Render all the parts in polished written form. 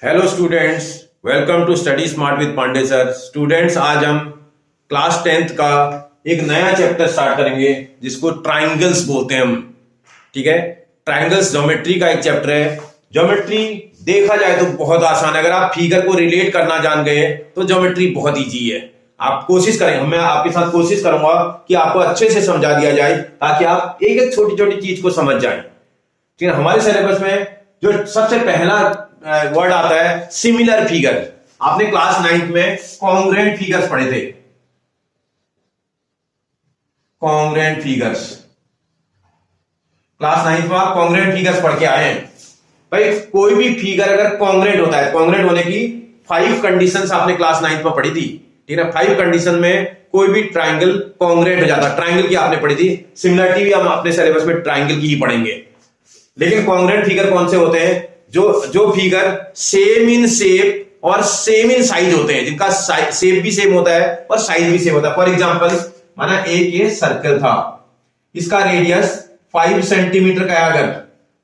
Hello students, welcome to study smart with Pandey sir. Students, आज हम class 10th का एक नया चैप्टर स्टार्ट करेंगे जिसको ट्राइंगल्स बोलते हैं हम। ठीक है, ट्राइंगल्स ज्योमेट्री का एक चैप्टर है। ज्योमेट्री देखा जाए तो बहुत आसान है। अगर आप फिगर को रिलेट करना जान गए तो ज्योमेट्री बहुत इजी है। आप कोशिश करें, मैं आपके साथ कोशिश करूंगा कि आपको अच्छे से समझा दिया जाए ताकि आप एक एक छोटी छोटी चीज को समझ जाएं। ठीक है, हमारे सिलेबस में जो सबसे पहला वर्ड आता है सिमिलर फिगर। आपने क्लास 9th में कॉन्ग्रुएंट फिगर्स पढ़े थे। कॉन्ग्रुएंट फिगर्स क्लास 9th में आप कॉन्ग्रुएंट फिगर्स पढ़ के आए हैं। भाई, कोई भी फिगर अगर कॉन्ग्रुएंट होता है, कॉन्ग्रुएंट होने की 5 कंडीशंस आपने क्लास 9th में पढ़ी थी। ठीक है, 5 कंडीशन में कोई भी ट्राइंगल कॉन्ग्रुएंट हो जाता है। ट्राइंगल की आपने पढ़ी थी, सिमिलरिटी भी हम अपने सिलेबस में ट्राइंगल की ही पढ़ेंगे। लेकिन कॉन्ग्रुएंट फिगर कौन से होते हैं? जो फिगर सेम इन शेप और सेम इन साइज होते हैं, जिनका शेप भी सेम होता है और साइज भी सेम होता है। फॉर एग्जांपल, माना एक ये सर्कल था, इसका रेडियस 5 सेंटीमीटर का है अगर,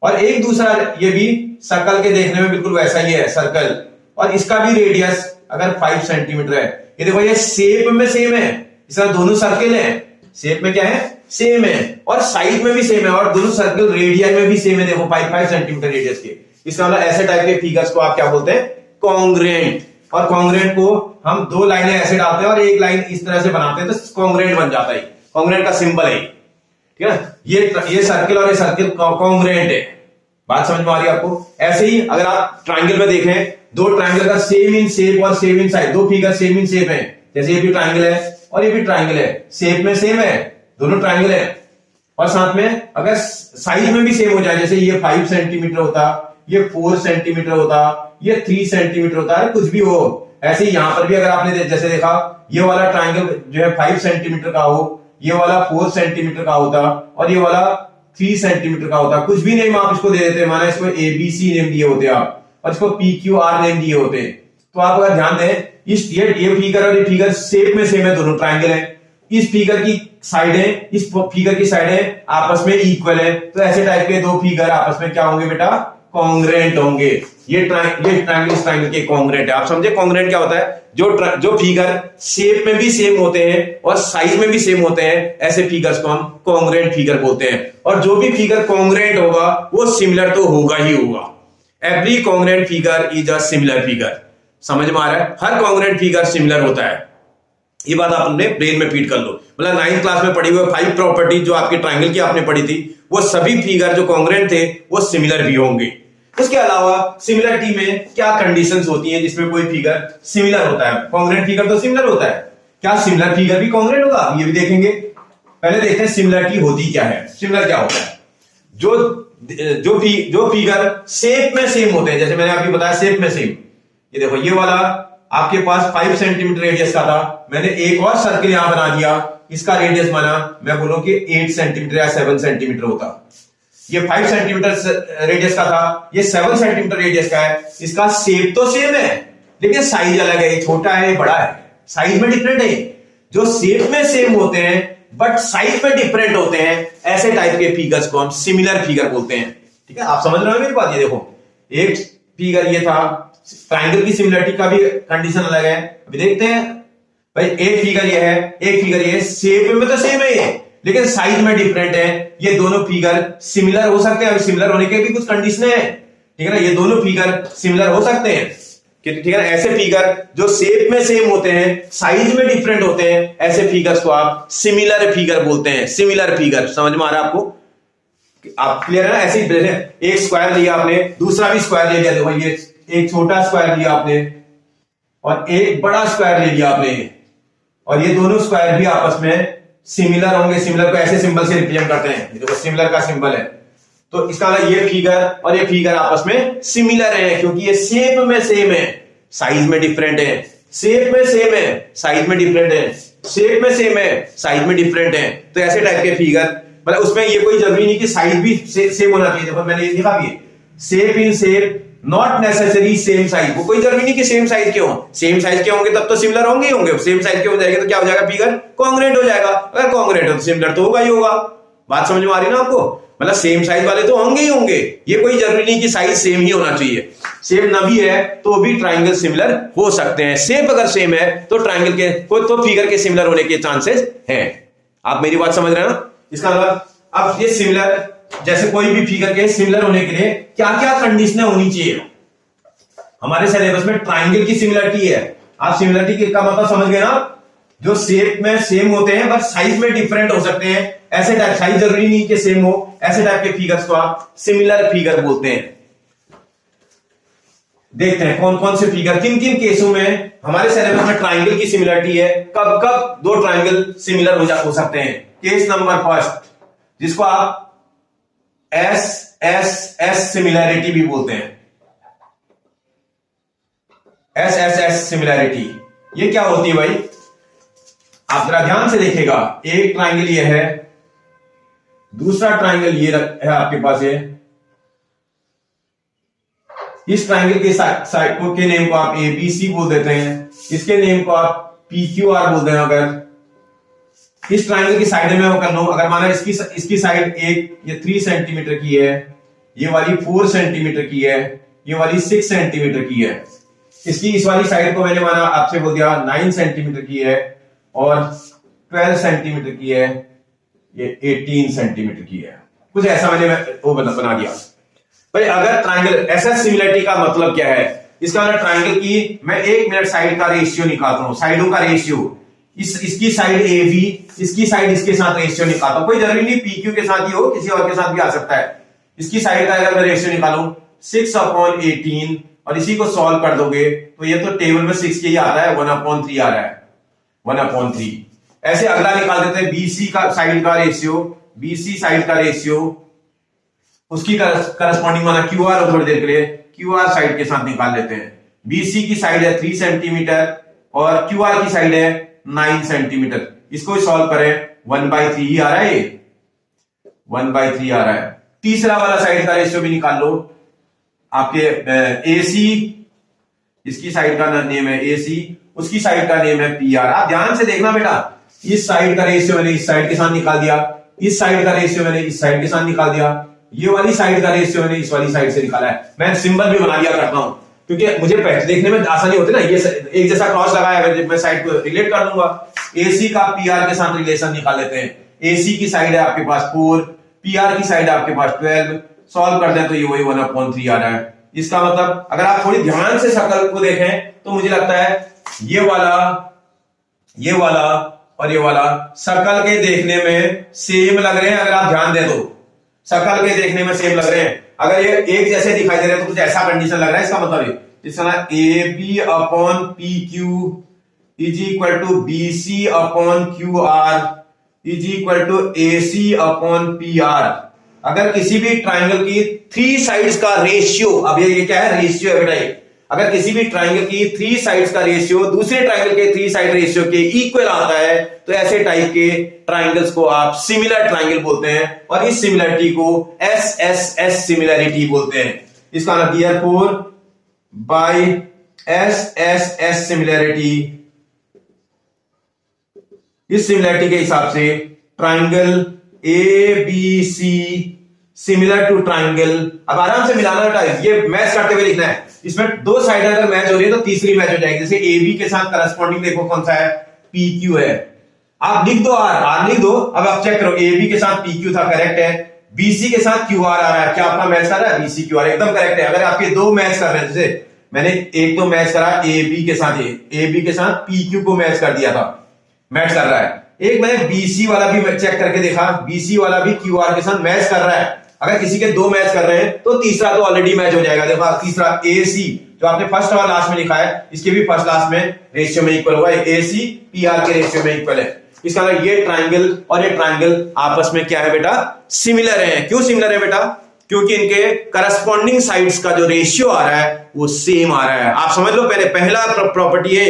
और एक दूसरा ये भी सर्कल के देखने में बिल्कुल वैसा ही है सर्कल, और इसका भी रेडियस अगर 5 सेंटीमीटर है। ये देखो, ये शेप में सेम है, इसका दोनों सर्कल है, शेप में क्या है, सेम है, और साइज में भी सेम है, और दोनों सर्कल रेडियस में भी सेम है। देखो 5 सेंटीमीटर रेडियस के। इसका मतलब ऐसे टाइप के फिगर्स को आप क्या बोलते हैं? कॉन्ग्रुएंट। और कॉन्ग्रुएंट को हम 2 लाइनें ऐसे डालते हैं और एक लाइन इस तरह से बनाते हैं तो कॉन्ग्रुएंट बन जाता है। कॉन्ग्रुएंट का सिंबल है, ठीक है। ये सर्कल और ये सर्कल कॉन्ग्रुएंट है। बात समझ में आ रही है आपको? ऐसे ही अगर आप ट्राइंगल में देखें, 2 ट्राइंगल का सेम इन शेप और same in size, 2 figure same in shape है। जैसे ये भी ट्राइंगल है और ये भी ट्राइंगल है, शेप में सेम है, दोनों ट्राइंगल है, और साथ में अगर साइज में भी सेम हो जाए, जैसे ये 5 सेंटीमीटर होता, ये 4 सेंटीमीटर होता, ये 3 सेंटीमीटर होता है, कुछ भी हो। ऐसे ही यहां पर भी अगर आपने जैसे देखा, ये वाला ट्राइंगल जो है 5 सेंटीमीटर का हो, ये वाला 4 सेंटीमीटर का होता, और ये वाला 3 सेंटीमीटर का होता। कुछ भी नेम आप इसको दे देते हैं, माना इसको ABC नेम दिए होते आप, और इसको PQR नेम दिए होते। तो आप अगर ध्यान दें, ये फिगर और ये फिगर शेप में सेम है, दोनों ट्राइंगल है। इस फिगर की साइडें, इस फिगर की साइडें आपस में इक्वल है, तो ऐसे टाइप के 2 फिगर आपस में क्या होंगे बेटा? कॉन्ग्रुएंट होंगे। ये ट्राइंगल इस ट्राइंगल के कॉन्ग्रुएंट है। आप समझे कॉन्ग्रुएंट क्या होता है? जो फिगर शेप में भी सेम होते हैं और साइज में भी सेम होते हैं, ऐसे फिगर्स को हम कॉन्ग्रुएंट फिगर बोलते हैं। और जो भी फिगर कॉन्ग्रुएंट होगा वो सिमिलर तो होगा ही होगा। Every congruent figure is a similar figure. समझ में आ रहा है? हर कॉन्ग्रुएंट फिगर सिमिलर होता है। ये बात आप अपने ब्रेन में फीड कर लो। मतलब 9th क्लास में पढ़ी हुई 5 प्रॉपर्टी जो आपकी ट्राइंगल की आपने पढ़ी थी, वो सभी फिगर जो कॉन्ग्रुएंट थे वो सिमिलर भी होंगे। इसके अलावा सिमिलरिटी में क्या कंडीशंस होती हैं जिसमें कोई फिगर सिमिलर होता है? कॉन्ग्रुएंट फिगर तो सिमिलर होता है, क्या सिमिलर फिगर भी कॉन्ग्रुएंट होगा? ये भी देखेंगे। पहले देखते हैं सिमिलरिटी होती क्या है। सिमिलर क्या होता है? जो फिगर शेप में सेम होते हैं, जैसे मैंने आपको बताया शेप में सेम। ये देखो, ये वाला आपके पास 5 सेंटीमीटर रेडियस का था, मैंने एक और सर्कल यहां बना दिया, इसका रेडियस माना मैं बोलूं कि 8 सेंटीमीटर या 7 सेंटीमीटर होता। ये 5 सेंटीमीटर रेडियस का था, ये 7 सेंटीमीटर रेडियस का है। इसका शेप तो सेम है लेकिन साइज अलग है, ये छोटा है ये बड़ा है, साइज में डिफरेंट है। जो शेप में सेम होते हैं बट साइज में डिफरेंट होते हैं, ऐसे टाइप के फिगर्स को हम सिमिलर फिगर बोलते हैं। ठीक है, आप समझ रहे हो मेरी बात? ये देखो, एक फिगर ये था, ट्राइंगल की सिमिलरिटी का भी कंडीशन अलग है। अभी देखते हैं भाई, एक फिगर ये है, एक फिगर ये, शेप में तो सेम है ये लेकिन साइज में डिफरेंट है। ये दोनों फिगर सिमिलर हो सकते हैं। सिमिलर होने के भी कुछ कंडीशन है, ठीक है ना। ये दोनों फिगर सिमिलर हो सकते हैं, ठीक है ना। ऐसे फिगर जो शेप में सेम होते हैं, साइज में डिफरेंट होते हैं, ऐसे फिगर्स को आप सिमिलर फिगर बोलते हैं। सिमिलर फिगर समझ में आ रहा है आपको? आप क्लियर है ना? ऐसे ही एक स्क्वायर लिया आपने, दूसरा भी स्क्वायर ले लिया। देखो, ये एक छोटा स्क्वायर लिया आपने और एक बड़ा स्क्वायर ले लिया आपने, और ये दोनों स्क्वायर भी आपस में सिमिलर होंगे। सिमिलर को ऐसे सिंबल से रिप्रेजेंट करते हैं, देखो सिमिलर का सिंबल है। तो इसका मतलब ये फिगर और ये फिगर आपस में सिमिलर है, क्योंकि ये शेप में सेम है, साइज में डिफरेंट है। शेप में सेम है, साइज में डिफरेंट है, शेप में सेम है, साइज में डिफरेंट है। तो ऐसे टाइप के फिगर, मतलब उसमें ये कोई जरूरी नहीं कि साइज भी सेम होना चाहिए। देखो मैंने ये लिखा भी है, shape in shape not necessary same size. वो कोई जरूरी नहीं कि सेम साइज के हो। सेम साइज के होंगे तब तो सिमिलर होंगे ही होंगे। सेम साइज के हो जाएंगे तो क्या हो जाएगा? फिगर कॉन्ग्रुएंट हो जाएगा। अगर कॉन्ग्रुएंट हो तो सिमिलर तो होगा ही होगा। बात समझ में आ रही ना आपको? मतलब सेम साइज वाले तो होंगे ही होंगे, ये कोई जरूरी नहीं कि साइज सेम ही होना चाहिए। सेम ना भी है तो भी ट्राइंगल सिमिलर हो सकते हैं। शेप अगर सेम है तो ट्राइंगल के तो फिगर के सिमिलर होने के चांसेस हैं। आप मेरी बात समझ रहे हैं ना? इसका मतलब अब ये सिमिलर, जैसे कोई भी फिगर के सिमिलर होने के लिए क्या क्या कंडीशनें होनी चाहिए। हमारे सिलेबस में ट्राइंगल की सिमिलरिटी है। आप सिमिलरिटी का मतलब समझ गए ना? जो शेप में सेम होते हैं बट साइज में डिफरेंट हो सकते हैं, ऐसे टाइप, साइज जरूरी नहीं कि सेम हो, ऐसे टाइप के फिगर्स को आप सिमिलर फिगर बोलते हैं। देखते हैं कौन कौन से फिगर किन किन केसों में हमारे सिलेबस में ट्राइंगल की सिमिलरिटी है, कब कब दो ट्राइंगल सिमिलर हो सकते हैं। केस नंबर फर्स्ट, जिसको आप एस एस एस सिमिलरिटी भी बोलते हैं। एस एस एस सिमिलरिटी ये क्या होती है भाई? आप जरा ध्यान से देखिएगा। एक ट्राइंगल ये है, दूसरा ट्राइंगल ये है आपके पास है। इस ट्राइंगल के साइड के नेम को आप ABC बोल देते हैं, इसके नेम को आप PQR बोलते हैं। अगर इस ट्राइंगल की साइड में कर लो, अगर माना इसकी साइड एक ये 3 सेंटीमीटर की है, ये वाली 4 सेंटीमीटर की है, ये वाली 6 सेंटीमीटर की है। इस वाली साइड को मैंने माना आपसे बोल दिया 9 सेंटीमीटर की है और 12 सेंटीमीटर की है, ये 18 सेंटीमीटर की है। कुछ ऐसा मैंने वो बना दिया भाई। अगर ट्राइंगल एसएस सिमिलरिटी का मतलब क्या है? इसका मतलब ट्राइंगल की मैं 1 मिनट साइड का रेशियो निकालता हूं, साइडों का रेशियो, इसकी साइड AB, इसकी साइड इसके साथ रेशियो निकालता हूं। कोई जरूरी नहीं PQ के साथ ही हो, किसी और के साथ भी आ सकता है। इसकी साइड का अगर मैं रेशियो निकालूं 6/18 और इसी को सॉल्व कर दोगे तो ये तो टेबल में 6 के ही आता है, 1/3 आ रहा है, 1/3। ऐसे अगला निकाल देते हैं BC का साइड का रेशियो, BC साइड का रेशियो, उसकी करस्पॉन्डिंग माना QR और थोड़ी देर के लिए QR साइड के साथ निकाल लेते हैं। BC की साइड है 3 सेंटीमीटर और QR की साइड है 9 सेंटीमीटर। इसको सॉल्व करें 1/3 ही आ रहा है, ये 1/3 आ रहा है। तीसरा वाला साइड का रेशियो भी निकाल लो। आपके AC, इसकी साइड का नेम है AC, उसकी साइड का नेम है PR। आप ध्यान से देखना बेटा, इस साइड का रेशियो मैंने इस साइड के साथ निकाल दिया, इस साइड का रेशियो मैंने इस साइड के साथ निकाल दिया, ये वाली साइड का रेशियो मैंने इस वाली साइड से निकाला है। मैं सिंबल भी बना दिया करता हूं क्योंकि मुझे देखने में आसानी होती है ना। ये एक जैसा क्रॉस लगाया है, मैं साइड को रिलेट कर दूंगा। AC का PR के साथ रिलेशन निकाल लेते हैं। AC की साइड है आपके पास 4, PR की साइड है आपके पास 12, सॉल्व कर दें तो ये वही 1/3 आ रहा है। इसका मतलब अगर आप थोड़ी ध्यान से शक्ल को देखें तो मुझे लगता है ये वाला और ये वाला शक्ल के देखने में सेम लग रहे हैं। अगर आप ध्यान दें तो शक्ल के देखने में सेम लग रहे हैं। अगर ये एक जैसे दिखाई दे रहे हैं तो कुछ ऐसा कंडीशन लग रहा है। इसका मतलब इस तरह AB/PQ is equal to BC/QR is equal to AC/PR। अगर किसी भी ट्राइंगल की 3 साइड्स का रेशियो, अब ये क्या है? रेशियो है बेटा। अगर किसी भी ट्राइंगल की 3 साइड्स का रेशियो दूसरे ट्राइंगल के 3 साइड रेशियो के इक्वल आता है तो ऐसे टाइप के ट्राइंगल्स को आप सिमिलर ट्राइंगल बोलते हैं और इस सिमिलरिटी को SSS सिमिलरिटी बोलते हैं। इसका मतलब therefore बाय SSS सिमिलरिटी, इस सिमिलरिटी के हिसाब से triangle ABC similar to triangle. अब आराम से मिलाना बेटा, ये मैच करते हुए लिखना है। इसमें 2 साइड अगर मैच हो रही है तो तीसरी मैच हो जाएगी। जैसे AB के साथ करस्पॉन्डिंग देखो कौन सा है? PQ है। आप लिख दो R लिख दो। अब आप चेक करो, AB के साथ PQ था, करेक्ट है। BC के साथ QR आ रहा है, क्या आपका मैच कर रहा है? BC QR एकदम करेक्ट है। अगर आपके 2 मैच कर रहे हैं, जैसे मैंने एक तो मैच करा AB के साथ PQ को मैच कर दिया था, मैच कर रहा है। एक मैंने BC वाला भी चेक करके देखा, BC वाला भी QR के साथ मैच कर रहा है। अगर किसी के 2 मैच कर रहे हैं तो तीसरा तो ऑलरेडी मैच हो जाएगा। देखो तीसरा AC जो आपने फर्स्ट और लास्ट में लिखा है, इसके भी फर्स्ट लास्ट में रेशियो में इक्वल हुआ है। AC PR के रेशियो में इक्वल है। इसका मतलब ये ट्राइंगल और ये ट्राइंगल आपस में क्या है बेटा? सिमिलर है। क्यों सिमिलर है बेटा? क्योंकि इनके करस्पॉन्डिंग साइड्स का जो रेशियो आ रहा है वो सेम आ रहा है। आप समझ लो, पहला प्रॉपर्टी है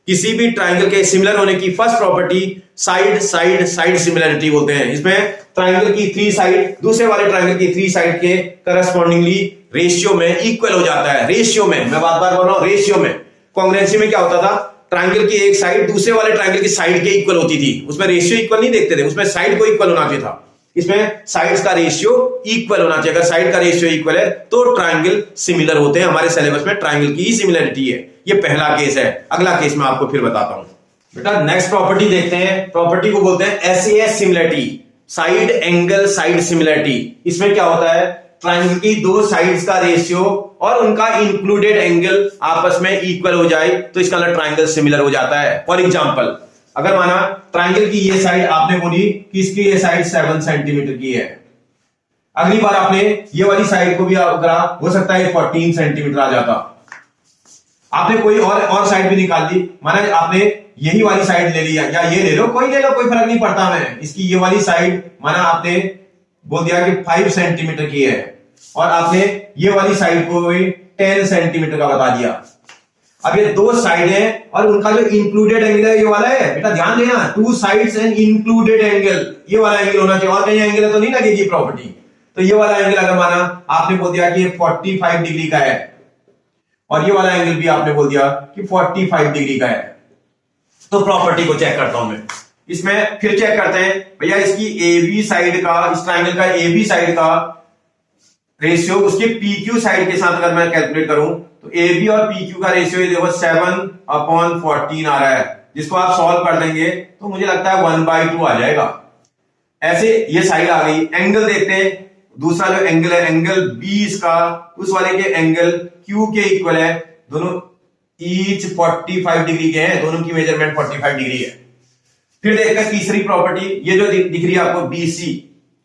किसी भी ट्राइंगल के सिमिलर होने की first property side side side similarity बोलते हैं। इसमें ट्राइंगल की 3 साइड दूसरे वाले ट्राइंगल की 3 साइड के करस्पॉन्डिंगली रेशियो में इक्वल हो जाता है। रेशियो में, मैं बार बार बोल रहा हूं, रेशियो में। कांग्रुएंसी में क्या होता था? ट्राइंगल की एक साइड दूसरे वाले ट्राइंगल की साइड के इक्वल होती थी। उसमें रेशियो इक्वल नहीं देखते थे, उसमें साइड को इक्वल होना चाहिए था। इसमें साइड्स का रेशियो इक्वल होना चाहिए। अगर साइड का रेशियो इक्वल है तो ट्राइंगल सिमिलर होते हैं। हमारे सिलेबस में ट्राइंगल की ही सिमिलरिटी है। ये पहला केस है। अगला केस मैं आपको फिर बताता हूं। बेटा नेक्स्ट प्रॉपर्टी देखते हैं। प्रॉपर्टी को बोलते हैं SAS similarity, side angle side similarity. इसमें क्या होता है, ट्राइंगल की दो साइड्स का रेशियो और उनका इंक्लूडेड एंगल आपस में इक्वल हो जाए तो इसका मतलब ट्राइंगल सिमिलर हो जाता है। फॉर एग्जांपल, अगर माना ट्राइंगल की ये साइड आपने बोली कि इसकी ये साइड 7 सेंटीमीटर की है, अगली बार आपने ये वाली साइड को भी करा, हो सकता है 14 सेंटीमीटर आ जाता। आपने कोई और साइड भी निकाल दी, माना आपने यही वाली साइड ले लिया या ये ले लो, कोई फर्क नहीं पड़ता। मैं इसकी ये वाली साइड माना आपने बोल दिया कि 5 सेंटीमीटर की है और आपने ये वाली साइड को 10 सेंटीमीटर का बता दिया। अब ये दो साइड है और उनका जो इंक्लूडेड एंगल है ये वाला है। बेटा ध्यान देना, 2 साइड्स एंड इंक्लूडेड एंगल, ये वाला एंगल होना चाहिए। और कहीं एंगल है तो नहीं लगेगी प्रॉपर्टी। तो ये वाला एंगल अगर माना आपने बोल दिया कि 45 डिग्री का है और ये वाला एंगल भी आपने बोल दिया कि 45 डिग्री का है, तो प्रॉपर्टी को चेक करता हूं मैं। इसमें फिर चेक करते हैं भैया, इसकी AB साइड का, इस ट्राइंगल का AB साइड का रेशियो उसके PQ साइड के साथ अगर मैं कैलकुलेट करूं तो AB और PQ का रेशियो देखो 7/14 आ रहा है, जिसको आप सॉल्व कर देंगे तो मुझे लगता है 1/2 आ जाएगा। ऐसे ये साइड आ गई। एंगल देखते हैं, दूसरा जो एंगल है, एंगल B इसका उस वाले के एंगल Q के इक्वल है। दोनों ईच 45 डिग्री के हैं, दोनों की मेजरमेंट 45 डिग्री है। फिर देखते हैं तीसरी प्रॉपर्टी, ये जो दिख रही है आपको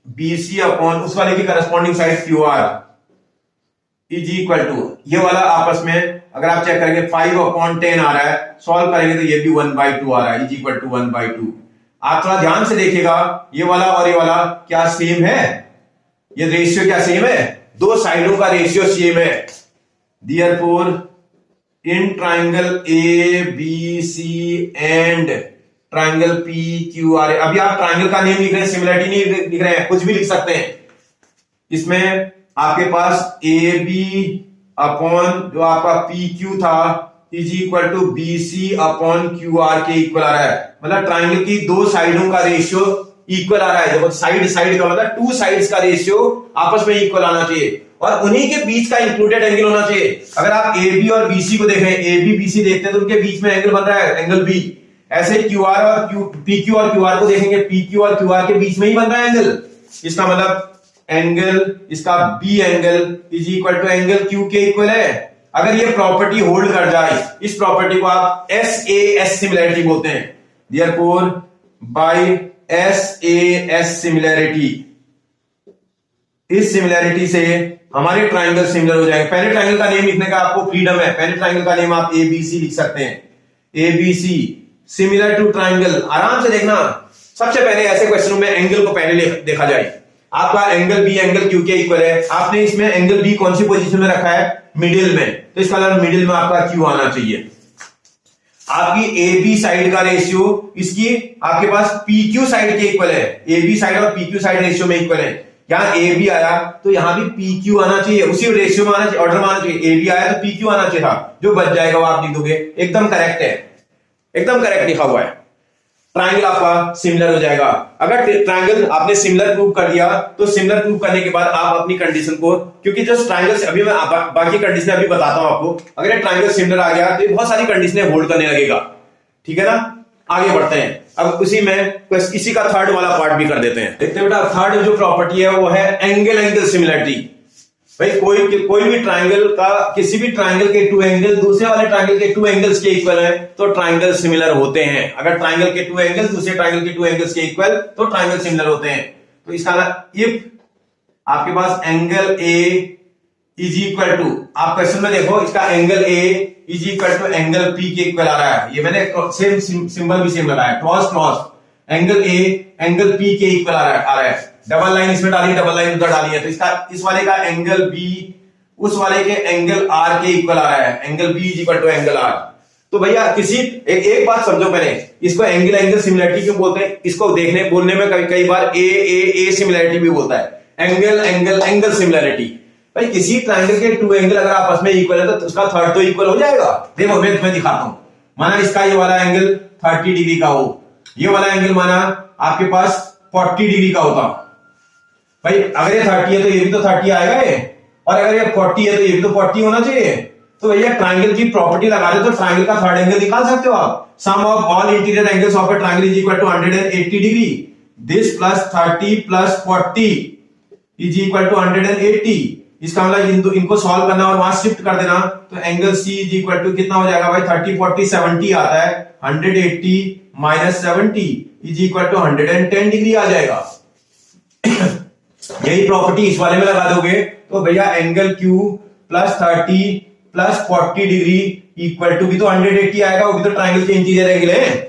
BC अपॉन उस वाले की corresponding side QR is equal to, ये वाला आपस में अगर आप चेक करेंगे 5/10 आ रहा है, सॉल्व करेंगे तो ये भी 1/2 आ रहा है, इज इक्वल टू 1/2। आप थोड़ा ध्यान से देखिएगा, ये वाला और ये वाला क्या सेम है, ये रेशियो क्या सेम है, दो साइडों का रेशियो सेम है। Therefore in triangle ABC and triangle PQR, अभी आप ट्राइंगल का नेम लिख रहे हैं, सिमिलरिटी नहीं लिख रहे हैं, कुछ भी लिख सकते हैं। इसमें आपके पास AB अपॉन जो आपका PQ था is equal to BC upon QR के इक्वल आ रहा है। मतलब ट्राइंगल की दो साइडों का रेशियो इक्वल आ रहा है। देखो साइड का मतलब 2 साइड्स का रेशियो आपस में इक्वल आना चाहिए और उन्हीं के बीच का इंक्लूडेड एंगल होना चाहिए। अगर आप AB और BC को देखें, AB BC देखते हैं तो उनके बीच में एंगल बन रहा है, एंगल B। ऐसे QR और PQ और QR को देखेंगे, PQ और QR के बीच में ही बन रहा है एंगल। इसका मतलब एंगल, इसका B angle is equal to angle Q के इक्वल है। अगर ये प्रॉपर्टी होल्ड कर जाए, इस प्रॉपर्टी को आप SAS सिमिलरिटी बोलते हैं। देयरफॉर बाय SAS सिमिलरिटी, इस सिमिलरिटी से हमारे ट्राइंगल सिमिलर हो जाएंगे। पहले ट्राइंगल का नेम लिखने का आपको फ्रीडम है, पहले ट्राइंगल का नेम आप ABC लिख सकते हैं। ABC सिमिलर टू ट्राइंगल, आराम से देखना। सबसे पहले ऐसे क्वेश्चनों में एंगल को पहले देखा जाए। आपका एंगल B एंगल Q के इक्वल है, आपने इसमें एंगल B कौन सी पोजीशन में रखा है, मिडिल में, तो इसका मतलब मिडिल में आपका Q आना चाहिए। आपकी AB साइड का रेशियो इसकी आपके पास PQ साइड के इक्वल है, AB साइड और PQ साइड रेशियो में इक्वल है। यहां AB आया तो यहां भी PQ आना चाहिए, उसी रेशियो में आना चाहिए, ऑर्डर में आना चाहिए। AB आया तो PQ आना चाहिए था, जो बच जाएगा वो आप लिख दोगे। एकदम करेक्ट है, एकदम करेक्ट लिखा हुआ है। ट्राइंगल आपका सिमिलर हो जाएगा। अगर ट्राइंगल आपने सिमिलर प्रूव कर दिया तो सिमिलर प्रूव करने के बाद आप अपनी कंडीशन को, क्योंकि जो ट्राइंगल अभी मैं बाकी कंडीशन अभी बताता हूं आपको, अगर ये ट्राइंगल सिमिलर आ गया तो ये बहुत सारी कंडीशनें होल्ड करने लगेगा। ठीक है ना, आगे बढ़ते हैं। अब उसी में इसी का थर्ड वाला पार्ट भी कर देते हैं। देखते हैं बेटा, थर्ड जो प्रॉपर्टी है वो है एंगल एंगल सिमिलरिटी। भाई कोई भी ट्राइंगल का, किसी भी ट्राइंगल के 2 एंगल दूसरे वाले ट्राइंगल के 2 एंगल्स के इक्वल है तो ट्राइंगल सिमिलर होते हैं। अगर ट्राइंगल के 2 एंगल दूसरे ट्राइंगल के 2 एंगल्स के इक्वल तो ट्राइंगल सिमिलर होते हैं। तो इसका इफ आपके पास angle A is equal to, आप क्वेश्चन में देखो इसका angle A is equal to angle P के इक्वल आ रहा है। ये मैंने सेम सिंबल भी सेम लगाया, cross cross, angle A angle P के इक्वल आ रहा है। डबल लाइन इसमें डाली, डबल लाइन उधर डाली है, तो इसका इस वाले का एंगल B उस वाले के एंगल R के इक्वल आ रहा है। Angle B is equal to angle R। तो भैया किसी एक बात समझो पहले, इसको एंगल एंगल सिमिलरिटी क्यों बोलते हैं? इसको बोलने में कई बार ए सिमिलरिटी भी बोलता है। एंगल एंगल एंगल सिमिलरिटी, भाई किसी ट्राइंगल के 2 एंगल अगर आपस में इक्वल है तो उसका थर्ड तो इक्वल हो जाएगा। देखो मैं दिखाता हूं, माना इसका ये वाला एंगल 30 डिग्री का हो, ये वाला एंगल माना आपके पास 40 डिग्री का होता, भाई अगर ये 30 है तो ये भी तो 30 आएगा ये, और अगर ये 40 है तो ये भी तो 40 होना चाहिए। तो भैया ट्राइंगल की प्रॉपर्टी लगा दे तो ट्राइंगल का थर्ड एंगल निकाल सकते हो आप। Sum of all interior angles of a triangle is equal to 180 degree. This plus 30 plus 40 is equal to 180। इसका मतलब इनको सॉल्व करना और वहां शिफ्ट कर देना, तो angle C is equal to कितना हो जाएगा भाई, 30 40 70 आता है, 180 minus 70 is equal to 110 degree आ जाएगा। यही प्रॉपर्टी इस वाले में लगा दोगे तो भैया angle Q plus 30 plus 40 degree equal to भी तो 180 आएगा, वो भी तो ट्राइंगल के इंटीरियर एंगल है।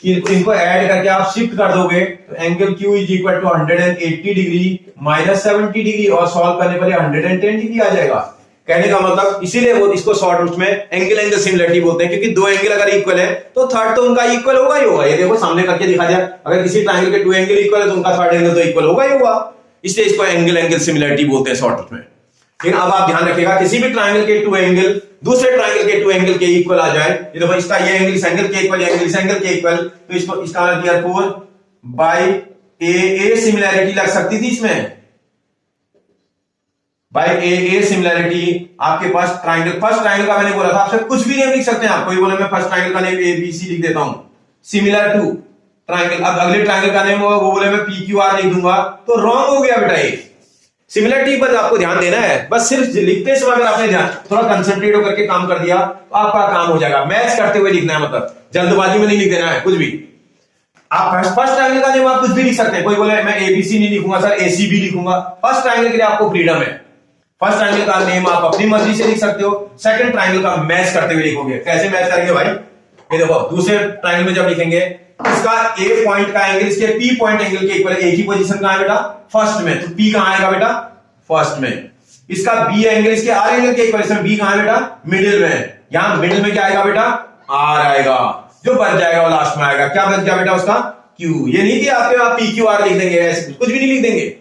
इनको ऐड करके आप शिफ्ट कर दोगे तो angle Q is equal to 180 degree minus 70 degree, और सॉल्व करने पर 110 डिग्री आ जाएगा। कहने का मतलब इसीलिए वो इसको शॉर्ट रूट में एंगल सिमिलरिटी बोलते हैं, क्योंकि दो एंगल अगर इक्वल है तो थर्ड तो उनका इक्वल होगा ही होगा। ये देखो सामने करके दिखा दिया, अगर किसी ट्राइंगल के 2 एंगल इक्वल है तो उनका थर्ड एंगल तो इक्वल होगा ही होगा, इसलिए इसको एंगल सिमिलरिटी बोलते हैं शॉर्ट रूट में। लेकिन अब आप ध्यान रखिएगा, किसी भी ट्राइंगल के 2 एंगल दूसरे ट्राइंगल के 2 एंगल के इक्वल आ जाए, ये देखो इसका ये एंगल इस एंगल के इक्वल, ये एंगल इस एंगल के इक्वल, तो इसको इसका देयरफॉर बाय ए सिमिलरिटी लग सकती थी इसमें। बाय ए सिमिलरिटी आपके पास ट्राइंगल, फर्स्ट ट्राइंगल का मैंने बोला था आपसे कुछ भी नेम लिख सकते हैं आप, कोई बोले मैं फर्स्ट ट्राइंगल का नेम ए बी सी लिख देता हूं, सिमिलर टू ट्राइंगल। अब अगले ट्राइंगल का नेम वो बोले मैं पी क्यू आर लिख दूंगा, तो रॉन्ग हो गया बेटा। ये सिमिलरिटी पर आपको ध्यान देना है, बस सिर्फ लिखते समय अगर आपने ध्यान थोड़ा कंसंट्रेट होकर के काम कर दिया तो आपका काम हो जाएगा। मैच करते हुए लिखना है, मतलब जल्दबाजी में नहीं लिख देना है कुछ भी। आप फर्स्ट ट्राइंगल का नेम आप कुछ भी लिख सकते हैं, कोई बोले मैं एबीसी नहीं लिखूंगा सर एसीबी लिखूंगा, फर्स्ट ट्राइंगल के लिए आपको फ्रीडम है। फर्स्ट ट्राइंगल का नेम आप अपनी मर्जी से लिख सकते हो, सेकंड ट्राइंगल का मैच करते हुए लिखोगे। कैसे मैच करेंगे भाई, ये देखो दूसरे ट्राइंगल में जब लिखेंगे इसका ए पॉइंट का एंगल इसके पी पॉइंट एंगल के इक्वल, एक ही पोजीशन कहां है बेटा, फर्स्ट में, तो पी कहां आएगा बेटा, फर्स्ट में। इसका बी एंगल इसके आर एंगल के इक्वल, इसमें बी कहां है बेटा, मिडिल में। यहां मिडिल में क्या आएगा बेटा, आर आएगा, जो बच जाएगा वो लास्ट में आएगा। क्या बच गया बेटा उसका, क्यू। ये नहीं कि आपके वहां पी क्यू आर लिख देंगे, ऐसे कुछ भी नहीं लिख देंगे।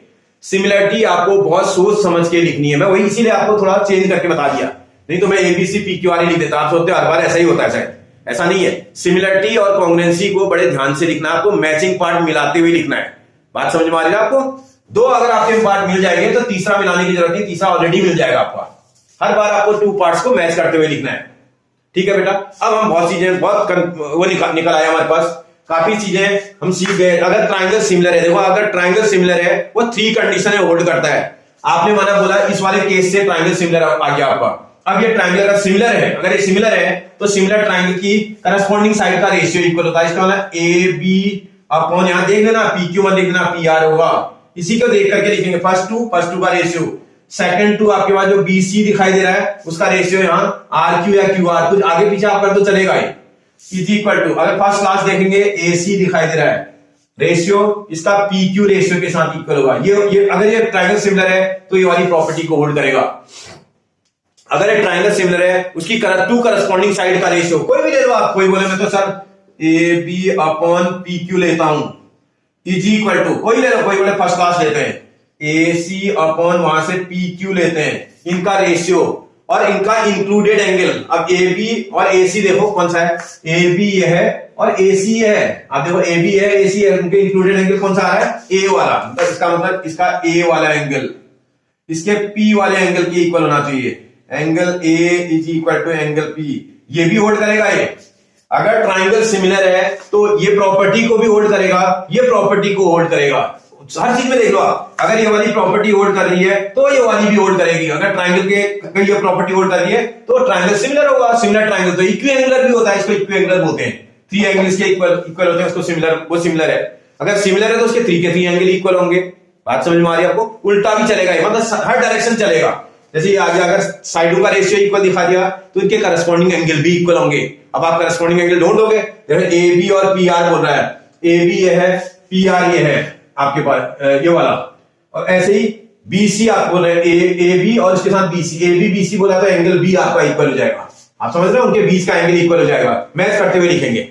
सिमिलरिटी आपको बहुत सोच समझ के लिखनी है, मैं वही इसीलिए आपको थोड़ा चेंज करके बता दिया, नहीं तो मैं एबीसी पी क्यू आर ही लिख देता। आप सोचते हो हर बार ऐसा ही होता है, शायद ऐसा नहीं है। सिमिलरिटी और कॉन्ग्रुएंसी को बड़े ध्यान से लिखना है, आपको मैचिंग पार्ट मिलाते हुए लिखना है। बात समझ में आ रही है आपको, दो अगर आपके पार्ट मिल जाएंगे तो तीसरा मिलाने की जरूरत नहीं, तीसरा ऑलरेडी मिल जाएगा आपका। हर बार आपको 2 पार्ट्स को मैच करते हुए लिखना है, ठीक है बेटा। अब हम बहुत चीजें वो निकल आया हमारे पास, काफी चीजें हम सीख गए। अगर ट्राइंगल सिमिलर है, देखो अगर ट्राइंगल सिमिलर है वो 3 कंडीशन होल्ड करता है। आपने माना बोला इस वाले केस से ट्राइंगल सिमिलर आ गया आपका। अब ये ट्राइंगल अगर सिमिलर है, अगर ये सिमिलर है तो सिमिलर ट्राइंगल की करस्पॉन्डिंग साइड का रेशियो इक्वल होता है। इसका मतलब ए बी अपॉन, यहां देख लेना पी क्यू मत लिखना, पी आर होगा। इसी को देख करके लिखेंगे, फर्स्ट टू का रेशियो, सेकंड टू आपके पास जो बी सी दिखाई दे रहा है उसका रेशियो यहां आर क्यू या क्यू आर, कुछ आगे पीछे आप कर तो चलेगा ही, इज इक्वल टू, अगर फर्स्ट क्लास देखेंगे ए सी दिखाई दे रहा है, रेशियो इसका पी क्यू रेशियो के साथ इक्वल होगा। ये अगर ये ट्राइंगल सिमिलर है तो ये वाली प्रॉपर्टी को होल्ड करेगा। अगर ये ट्राइंगल सिमिलर है उसकी टू करस्पॉन्डिंग साइड का रेशियो कोई भी ले लो आप, कोई बोले मैं तो sir A B upon P Q लेता हूं, इज इक्वल टू, कोई ले लो, कोई बोले फर्स्ट क्लास लेते हैं, ए सी अपॉन वहां से पी क्यू लेते हैं, इनका रेशियो और इनका इंक्लूडेड एंगल। अब ए बी और ए सी देखो कौन सा है, ए बी ये है और ए सी है। आप देखो ए बी है ए सी है, उनके इंक्लूडेड एंगल कौन सा आ रहा है, ए वाला। तो इसका मतलब इसका ए वाला एंगल इसके पी वाले एंगल के इक्वल होना चाहिए। Angle A is equal to angle P, ये भी होल्ड करेगा। ये अगर ट्राइंगल सिमिलर है तो ये प्रॉपर्टी को भी होल्ड करेगा, ये प्रॉपर्टी को होल्ड करेगा। हर चीज में देख लो आप, अगर ये वाली प्रॉपर्टी होल्ड कर रही है तो ये वाली भी होल्ड करेगी। अगर ट्राइंगल के अगर ये प्रॉपर्टी होल्ड कर रही है तो ट्राइंगल सिमिलर होगा। सिमिलर ट्राइंगल तो इक्विएंगुलर भी होता है, इसको इक्विएंगुलर बोलते हैं। 3 एंगल इसके इक्वल होते हैं, उसको सिमिलर, वो सिमिलर है। अगर सिमिलर है तो उसके 3 के 3 एंगल इक्वल होंगे। बात समझ में आ रही है आपको, उल्टा भी चलेगा, मतलब हर डायरेक्शन चलेगा। जैसे आगे अगर साइडों का रेशियो इक्वल दिखा दिया तो इनके करस्पॉन्डिंग एंगल भी इक्वल होंगे। अब आप करस्पॉन्डिंग एंगल ढूंढ लोगे, जैसे ए बी और पी आर बोल रहा है, ए बी ये है, पी आर ये है आपके पास ये वाला, और ऐसे ही बीसी आप बोल रहे हैं ए बी और इसके साथ BC, A B B C बोला तो एंगल बी आपका इक्वल हो जाएगा। आप समझ रहे हो, उनके बीच का एंगल इक्वल हो जाएगा। मैच करते हुए लिखेंगे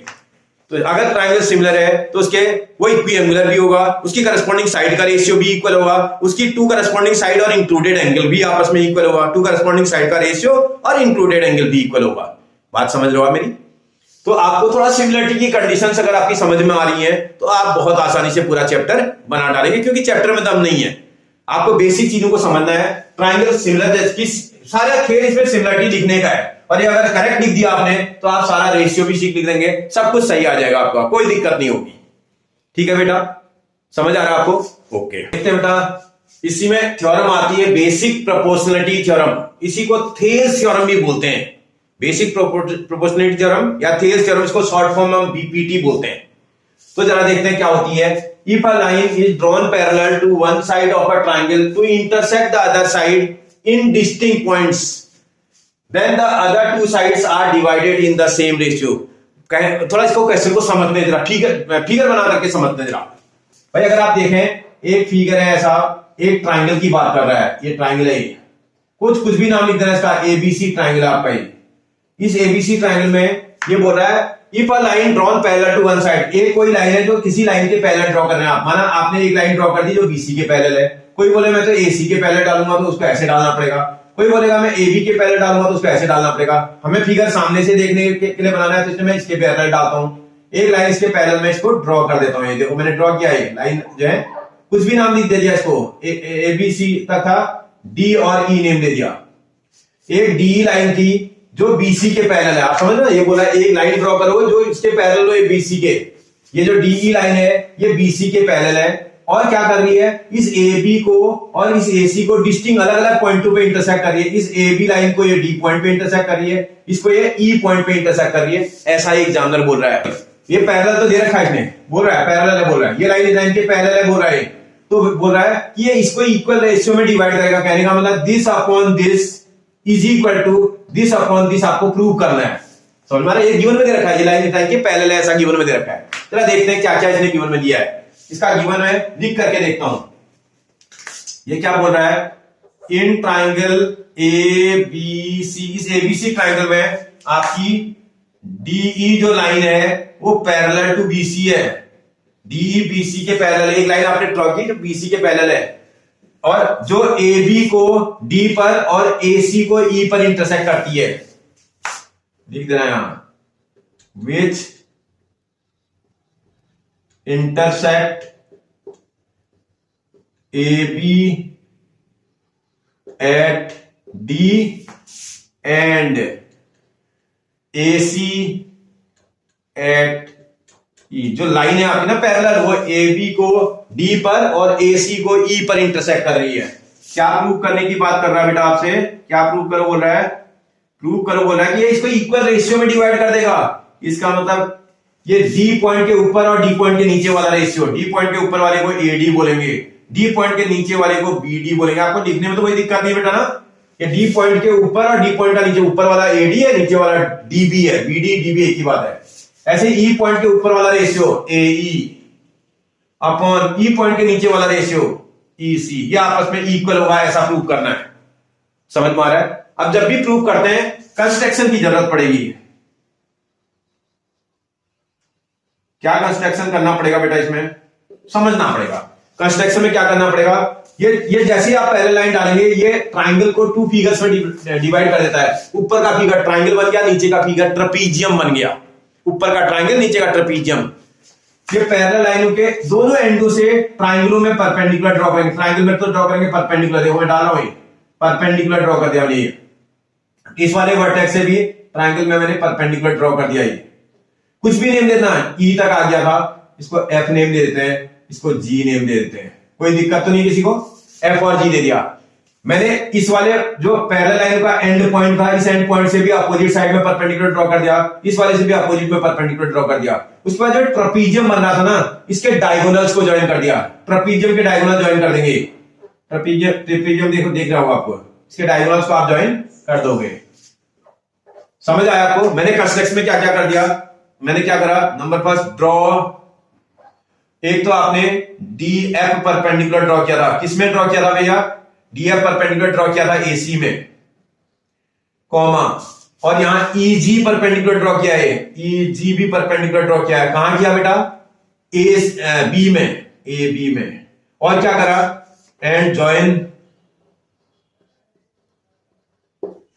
तो अगर ट्राइंगल सिमिलर है तो उसके वो इक्विएंगुलर भी होगा, उसकी करस्पॉन्डिंग साइड का रेशियो भी इक्वल होगा, उसकी 2 करस्पॉन्डिंग साइड और इंक्लूडेड एंगल भी आपस में इक्वल होगा। 2 करस्पॉन्डिंग साइड का रेशियो और इंक्लूडेड एंगल भी इक्वल होगा। बात समझ रहे हो मेरी। तो आपको थोड़ा सिमिलरिटी की कंडीशंस अगर आपकी समझ में आ रही है तो आप बहुत आसानी से पूरा चैप्टर बना डालेंगे, क्योंकि चैप्टर में दम नहीं है। आपको बेसिक चीजों को समझना है। ट्राइंगल सिमिलर की सारा खेल इसमें सिमिलरिटी लिखने का है, और ये अगर करेक्ट लिख दिया आपने तो आप सारा रेशियो भी सीख लिख देंगे, सब कुछ सही आ जाएगा आपका, कोई दिक्कत नहीं होगी। ठीक है बेटा, समझ आ रहा है आपको? ओके, देखते हैं बेटा, इसी में थ्योरम आती है बेसिक प्रोपोर्शनलिटी थ्योरम, इसी को थेल्स थ्योरम भी बोलते हैं। बेसिक प्रोपोर्शनलिटी थ्योरम या थेल्स थ्योरम, इसको शॉर्ट फॉर्म में बीपीटी बोलते हैं। तो जरा देखते हैं क्या होती है। If a line is drawn parallel to one side of a triangle to intersect the other side in distinct points, then the other two sides are divided in the same ratio. थोड़ा इसको question को समझने जरा, figure बना करके समझने जरा। भाई अगर आप देखें एक फिगर है ऐसा, एक ट्राइंगल की बात कर रहा है, ये ट्राइंगल है, कुछ भी नाम लिख देना इसका, एबीसी ट्राइंगल आपका ये। इस एबीसी ट्राइंगल में ये बोल रहा है if a line drawn parallel to one side, एक कोई लाइन है जो किसी लाइन के पैरेलल ड्रॉ कर रहे हैं आप, माना आपने एक लाइन ड्रॉ कर दी जो बीसी के पैरेलल है, कोई बोले मैं तो एसी के पैरेलल डालूंगा तो उसको ऐसे डालना पड़ेगा, कोई बोलेगा मैं एबी के पैरेलल डालूंगा तो उसको ऐसे डालना पड़ेगा। हमें फिगर सामने से देखने के लिए बनाना है, तो इसमें मैं इसके पैरेलल डालता हूं, एक लाइन इसके पैरेलल में इसको ड्रॉ कर देता हूं। ये देखो मैंने ड्रॉ किया, है लाइन जो है कुछ भी नाम लिख दे दिया इसको, एबीसी तक था, डी और ई नेम दे दिया। एक डी लाइन थी जो बीसी के पैरेलल है, आप समझ रहे हो, ये बोला एक लाइन ड्रॉ करो जो इसके पैरेलल हो बीसी के, ये जो डीई लाइन है ये बीसी के पैरेलल है, और क्या कर रही है, इस AB को और इस AC को डिस्टिंक्ट अलग अलग पॉइंटों पे इंटरसेक्ट कर रही है। इस AB लाइन को ये D पॉइंट पे इंटरसेक्ट कर रही है, इसको ये E पॉइंट पे इंटरसेक्ट कर रही है, ऐसा एक एग्जामिनर बोल रहा है। ये पैरेलल तो दे रखा है इसने, बोल रहा है पैरेलल है, बोल रहा है ये लाइन इस लाइन के पैरेलल है, बोल रहा है, तो बोल रहा है कि ये इसको इक्वल रेशियो में डिवाइड करेगा। कहने का मतलब this upon this is equal to this upon this, आपको प्रूव करना है। समझ में आ रहा है? ये गिवन में दे रखा है, ये लाइन इस लाइन के पैरेलल है, ऐसा गिवन में दे रखा है। चला देखते हैं क्या क्या इसने गिवन में दिया है। इसका गिवन है, लिख करके देखता हूं। ये क्या बोल रहा है, इन ट्राइंगल एबीसी, इस एबीसी ट्राइंगल में आपकी डीई जो लाइन है वो पैरेलल टू बीसी है, डीई बीसी के पैरेलल है। एक लाइन आपने ड्रॉ की जो बीसी के पैरेलल है, और जो एबी को डी पर और एसी को ई पर इंटरसेक्ट करती है, लिख देना यहां, विच intersect AB at D and AC at E। जो लाइन है आपकी ना पैरेलल, वो AB को D पर और AC को E पर इंटरसेक्ट कर रही है। क्या प्रूव करने की बात कर रहा है बेटा आपसे, क्या प्रूव करो बोल रहा है, प्रूव करो बोल रहा है कि ये इसको इक्वल रेशियो में डिवाइड कर देगा। इसका मतलब ये D पॉइंट के ऊपर और D पॉइंट के नीचे वाला रेशियो, D पॉइंट के ऊपर वाले को AD बोलेंगे, D पॉइंट के नीचे वाले को BD बोलेंगे। आपको लिखने में तो कोई दिक्कत नहीं बेटा ना, ये D पॉइंट के ऊपर और D पॉइंट का नीचे, ऊपर वाला AD है, नीचे वाला DB है, BD DB एक ही बात है। ऐसे E पॉइंट के ऊपर वाला ratio AE upon E point के नीचे वाला रेशियो EC, ये आपस में इक्वल होगा, ऐसा प्रूव करना है। समझ में आ रहा है? अब जब भी प्रूव करते हैं कंस्ट्रक्शन की जरूरत पड़ेगी। क्या कंस्ट्रक्शन करना पड़ेगा बेटा, इसमें समझना पड़ेगा। कंस्ट्रक्शन में क्या करना पड़ेगा, ये जैसे ही आप पहले लाइन डालेंगे ये ट्राइंगल को टू फिगर्स में डिवाइड कर देता है। ऊपर का फिगर ट्राइंगल बन गया, नीचे का फिगर ट्रेपीजियम बन गया। ऊपर का ट्राइंगल, नीचे का ट्रेपीजियम। ये पैरेलल लाइनों के दोनों एंडों से ट्राइंगलों में परपेंडिकुलर ड्रॉ करेंगे। ट्राइंगल में तो ड्रॉ करेंगे परपेंडिकुलर, देखो मैं डाल रहा हूं परपेंडिकुलर ड्रॉ कर दिया ये। इस वाले वर्टेक्स से भी ट्राइंगल में मैंने परपेंडिकुलर ड्रॉ कर दिया। ये कुछ भी नेम देना है, ई तक आ गया था, इसको एफ नेम दे देते हैं, इसको जी नेम दे देते हैं, कोई दिक्कत तो नहीं किसी को। एफ और जी दे दिया मैंने। इस वाले जो पैरेलल लाइन का एंड पॉइंट था, इस एंड पॉइंट से भी अपोजिट साइड में परपेंडिकुलर ड्रॉ कर दिया, इस वाले से भी अपोजिट में परपेंडिकुलर ड्रॉ कर दिया। उसके बाद जो ट्रेपीजियम बन रहा था ना, इसके डायगोनल्स को ज्वाइन कर दिया। ट्रेपीजियम के डायगोनल ज्वाइन कर देंगे। ट्रेपीजियम देखो, देख रहा होगा आपको, इसके डायगोनल्स को आप ज्वाइन कर दोगे। समझ आया आपको? मैंने कंस्ट्रक्शन में क्या क्या कर दिया, मैंने क्या करा, नंबर फर्स्ट ड्रॉ, एक तो आपने डी एफ परपेंडिकुलर ड्रॉ किया था। किसमें ड्रॉ किया था भैया, डी एफ परपेंडिकुलर ड्रॉ किया था एसी में, कॉमा, और यहां ईजी परपेंडिकुलर ड्रॉ किया है, ईजी भी परपेंडिकुलर ड्रॉ किया है। कहां किया बेटा, ए बी में, ए बी में। और क्या करा, एंड ज्वाइन,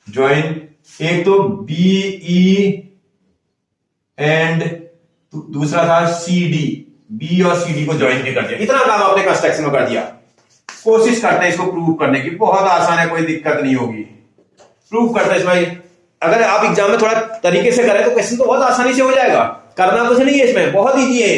ज्वाइन एक तो बी ई एंड दूसरा था सी डी, बी और सी डी को ज्वाइन भी कर दिया। इतना काम आपने कंस्ट्रक्शन में कर दिया। कोशिश करते हैं इसको प्रूव करने की, बहुत आसान है, कोई दिक्कत नहीं होगी। प्रूव करते हैं इसमें, अगर आप एग्जाम में थोड़ा तरीके से करें तो क्वेश्चन तो बहुत आसानी से हो जाएगा, करना कुछ नहीं है इसमें, बहुत इजी है।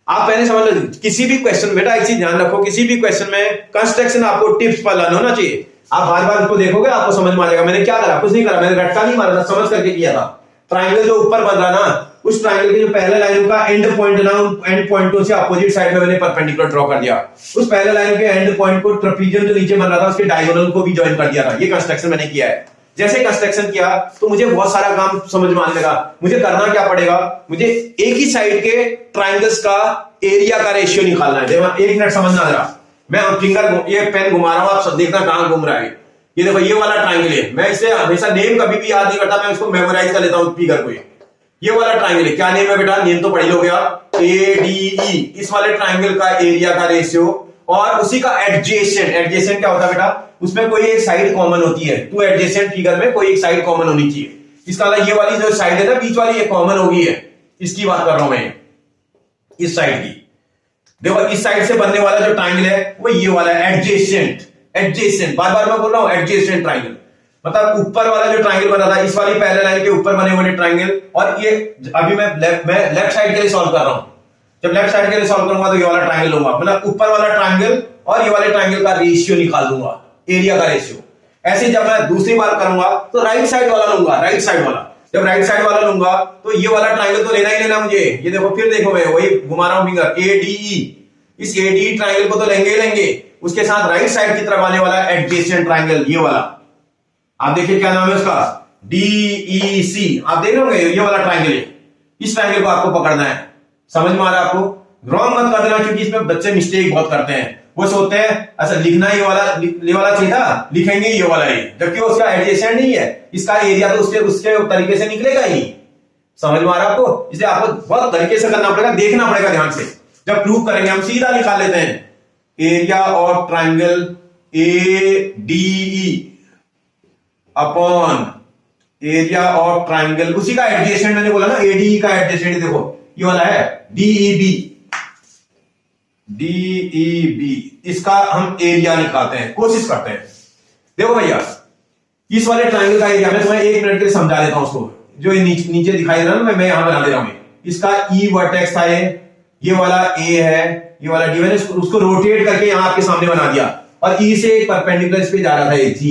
आप पहले समझ लो, किसी भी क्वेश्चन, बेटा एक चीज ध्यान रखो, किसी भी क्वेश्चन में कंस्ट्रक्शन आपको टिप्स पर लर्न होना चाहिए। आप बार बार उसको देखोगे आपको समझ में आ जाएगा। मैंने क्या करा, कुछ नहीं करा, मैंने रट्टा नहीं मारा था, समझ करके किया था। ट्राइंगल जो ऊपर बन रहा ना, उस ट्राइंगल के जो पहले लाइन का एंड पॉइंट ना, एंड पॉइंटों से अपोजिट साइड में मैंने परपेंडिकुलर ड्रॉ कर दिया। उस पहले लाइन के एंड पॉइंट को ट्रेपीजियम जो नीचे बन रहा था उसके डायगोनल को भी ज्वाइन कर दिया था। ये कंस्ट्रक्शन मैंने किया है। जैसे कंस्ट्रक्शन किया तो मुझे बहुत सारा काम समझ में आने लगा। मुझे करना क्या पड़ेगा, मुझे एक ही साइड के ट्राइंगल्स का एरिया का रेशियो निकालना है। देखो एक मिनट समझना जरा, मैं फिंगर ये पेन घुमा रहा हूं, आप सब देखना कहां घूम रहा है। ये देखो ये वाला ट्राइंगल है, मैं इसे हमेशा नेम कभी भी याद नहीं करता, मैं उसको मेमोराइज कर लेता हूं फिगर को। ये वाला ट्राइंगल है, क्या नेम है बेटा, नेम तो पढ़ी लोगे आप, ADE। इस वाले ट्राइंगल का एरिया का रेशियो और उसी का एडजेसेंट। एडजेसेंट क्या होता है बेटा, उसमें कोई एक साइड कॉमन होती है, तो एडजेसेंट फिगर में कोई एक साइड कॉमन होनी चाहिए। इसका ये वाली जो साइड है ना बीच वाली, ये कॉमन होगी है, इसकी बात कर रहा हूं मैं, इस साइड की। देखो इस साइड से बनने वाला जो ट्राइंगल है वो ये वाला एडजेसेंट। एडजेसेंट बार बार मैं बोल रहा हूं, एडजेसेंट ट्राइंगल मतलब ऊपर वाला जो ट्राइंगल बना था, इस वाली पहले लाइन के ऊपर बने हुए ट्राइंगल। और ये अभी मैं लेफ्ट साइड के लिए सॉल्व कर रहा हूं। जब लेफ्ट साइड के लिए सॉल्व करूंगा तो ये वाला ट्राइंगल लूंगा, मतलब ऊपर वाला ट्राइंगल और ये वाले ट्राइंगल का रेशियो निकाल दूंगा, एरिया का रेशियो। ऐसे जब मैं दूसरी बार करूंगा तो राइट साइड वाला लूंगा, राइट साइड वाला। जब राइट साइड वाला लूंगा तो ये वाला ट्राइंगल तो लेना ही लेना मुझे। ये देखो फिर देखो, मैं वही घुमा रहा हूं फिंगर, ADE। इस ADE ट्राइंगल को तो लेंगे ही लेंगे, उसके साथ राइट साइड की तरफ आने वाला एडजेसेंट ट्राइंगल, ये वाला आप देखिए क्या नाम है उसका, DEC। आप देख लोगे ये वाला ट्राइंगल है, इस ट्राइंगल को आपको पकड़ना है। समझ में आ रहा है आपको? रॉन्ग मत कर देना, क्योंकि इसमें बच्चे मिस्टेक बहुत करते हैं। वो सोचते हैं अच्छा लिखना ये वाला चाहिए था, लिखेंगे ये वाला ही, जबकि उसका एडजेसेंट नहीं है, इसका एरिया तो उसके तरीके से निकलेगा ही। समझ में आ रहा है आपको? इसलिए आपको बहुत तरीके से करना पड़ेगा, देखना पड़ेगा ध्यान से। जब प्रूव करेंगे हम सीधा निकाल लेते हैं, area of triangle ADE upon area of triangle, उसी का एडजेसेंट मैंने बोला ना, ADE का एडजेसेंट देखो ये वाला है DEB। इसका हम एरिया निकालते हैं, कोशिश करते हैं। देखो भैया इस वाले ट्राइंगल का एरिया, मैं तुम्हें 1 मिनट के लिए समझा देता हूं उसको, जो नीचे दिखाई दे रहा है ना, मैं यहां बना दे रहा हूं। इसका E वर्टेक्स था, ये वाला A है, ये वाला D। मैंने उसको रोटेट करके यहां आपके सामने बना दिया, और E से एक परपेंडिकुलर इस पे जा रहा था ये G।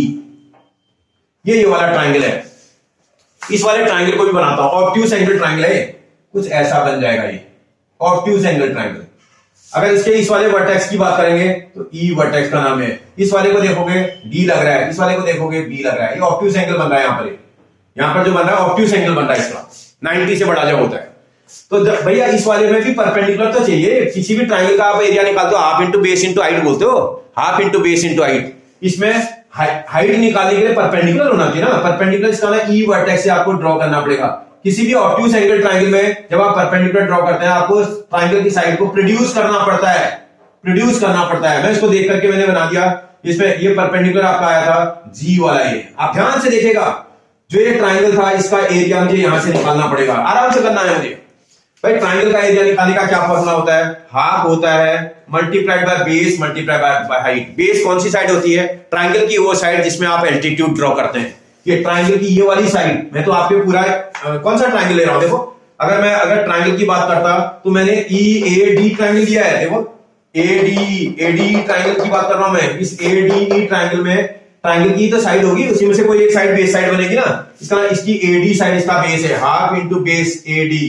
ये वाला ट्राइंगल है। इस वाले ट्राइंगल को भी बनाता हूं, ऑब्ट्यूज एंगल ट्राइंगल है, कुछ ऐसा बन जाएगा ये ऑब्ट्यूज एंगल ट्राइंगल। अगर इसके इस वाले वर्टेक्स की बात करेंगे तो E वर्टेक्स का नाम है। इस वाले को देखोगे D लग रहा है, इस वाले को देखोगे B लग रहा है। ये ऑब्ट्यूज एंगल बन रहा है यहां पर जो बन रहा है ऑब्ट्यूज एंगल बन रहा है इसका, 90 से बड़ा जब होता है। तो भैया इस वाले में भी परपेंडिकुलर तो चाहिए। किसी भी ट्राइंगल का आप एरिया निकालते हो, half into base into height बोलते हो, half into base into height. इसमें हाइट निकालने के लिए परपेंडिकुलर होना चाहिए ना, परपेंडिकुलर इसका ना E वर्टेक्स से आपको ड्रॉ करना पड़ेगा। किसी भी ऑब्ट्यूज एंगल ट्राइंगल में जब आप परपेंडिकुलर ड्रॉ करते हैं, आपको ट्राइंगल की साइड को प्रोड्यूस करना पड़ता है। मैं इसको देख करके मैंने बना दिया। इसमें ये परपेंडिकुलर आपका आया था G वाला। ये आप ध्यान से देखिएगा, जो ये ट्राइंगल था इसका एरिया मुझे यहां से निकालना पड़ेगा, आराम से करना है मुझे। भाई ट्राइंगल का एरिया निकालने का क्या फॉर्मूला होता है, हाफ होता है multiplied by base multiplied by height. Base कौन सी साइड होती है, ट्राइंगल की वो साइड जिसमें आप एल्टीट्यूड ड्रॉ करते हैं। ये ट्राइंगल की ये वाली साइड, मैं तो आपके पूरा कौन सा ट्राइंगल ले रहा हूं, देखो अगर ट्राइंगल की बात करता तो मैंने EAD ट्राइंगल लिया है। देखो AD ट्राइंगल की बात कर रहा हूं मैं। इस ADE ट्राइंगल में ट्राइंगल की तो साइड होगी, उसी में से कोई एक साइड बेस साइड बनेगी ना। इसकी AD साइड इसका बेस है, half into base AD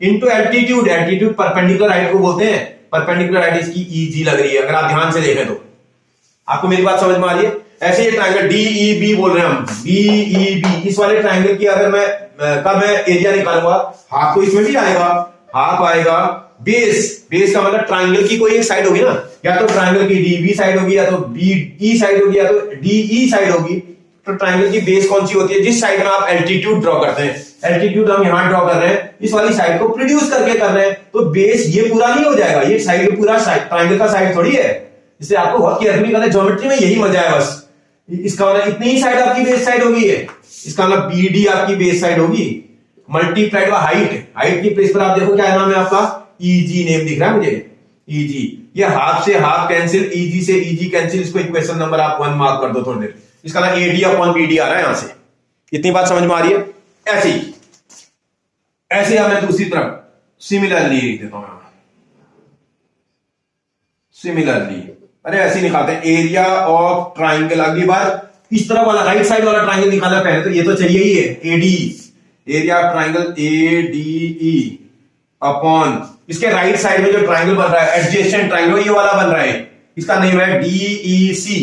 into altitude. Altitude perpendicular height को बोलते हैं, परपेंडिकुलर हाइट इसकी EG लग रही है। अगर आप ध्यान से देखें तो आपको मेरी बात समझ में आ रही है। ऐसे ये ट्राइंगल DEB बोल रहे हैं हम, DEB। इस वाले ट्राइंगल की अगर मैं एरिया निकालूंगा, हाफ तो इसमें भी आएगा, हाफ आएगा बेस का मतलब ट्राइंगल की कोई एक साइड होगी ना, या तो ट्राइंगल की DB साइड होगी, या तो BE साइड होगी, या तो DE साइड होगी। तो ट्राइंगल की बेस कौन सी होती है, जिस साइड में आप एल्टीट्यूड ड्रॉ करते हैं। एल्टीट्यूड हम यहां ड्रॉ कर रहे हैं, इस वाली साइड को प्रोड्यूस करके कर रहे हैं, तो बेस ये पूरा नहीं हो जाएगा, ये साइड पूरा ट्राइंगल का साइड थोड़ी है। इससे आपको बहुत केयरफुली करना है, ज्योमेट्री में यही मजा है बस। इसका मतलब इतनी ही साइड आपकी बेस साइड होगी है, इसका मतलब BD आपकी बेस साइड होगी मल्टीप्लाइड बाय हाइट। हाइट की प्लेस पर आप देखो क्या नाम है आपका, EG नेम दिख रहा है मुझे। ईजी। ये हाफ से हाफ कैंसिल, ईजी से ईजी कैंसिल, इसको इक्वेशन नंबर आप 1 मार्क कर दो थोड़ी देर। इसका ना एडी अपॉन बीडी आ रहा है यहां से। इतनी बात समझ में आ रही है? ऐसे ही अब मैं दूसरी तरफ सिमिलरली लिख देता हूं। सिमिलरली, अरे ऐसे निकालते हैं, एरिया ऑफ ट्राइंगल। अगली बार इस तरफ वाला राइट साइड वाला ट्राइंगल निकालना पहले, तो ये तो चाहिए ही है, AD, area of triangle ADE upon इसके राइट साइड में जो ट्राइंगल बन रहा है एडजेसेंट ट्राइंगल, ये वाला बन रहा है, इसका नेम है DEC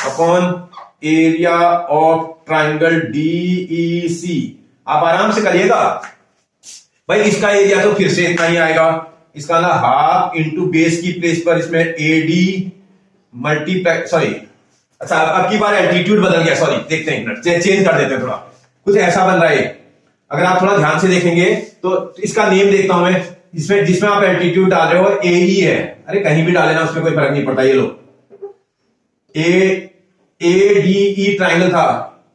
upon area of triangle DEC. आप आराम से करिएगा भाई। इसका एरिया तो फिर से इतना ही आएगा, इसका ना हाफ इंटू बेस की प्लेस पर इसमें एडी मल्टीप्लाई, सॉरी अच्छा अब की बार एल्टीट्यूड बदल गया, सॉरी देखते हैं, चेंज कर देते हैं थोड़ा, कुछ ऐसा बन रहा है। अगर आप थोड़ा ध्यान से देखेंगे तो इसका नेम देखता हूं मैं, जिसमें आप एल्टीट्यूड डाल रहे हो एई है, अरे कहीं भी डाले ना उसमें कोई फर्क नहीं पड़ता। ये लो एडीई ट्राइंगल था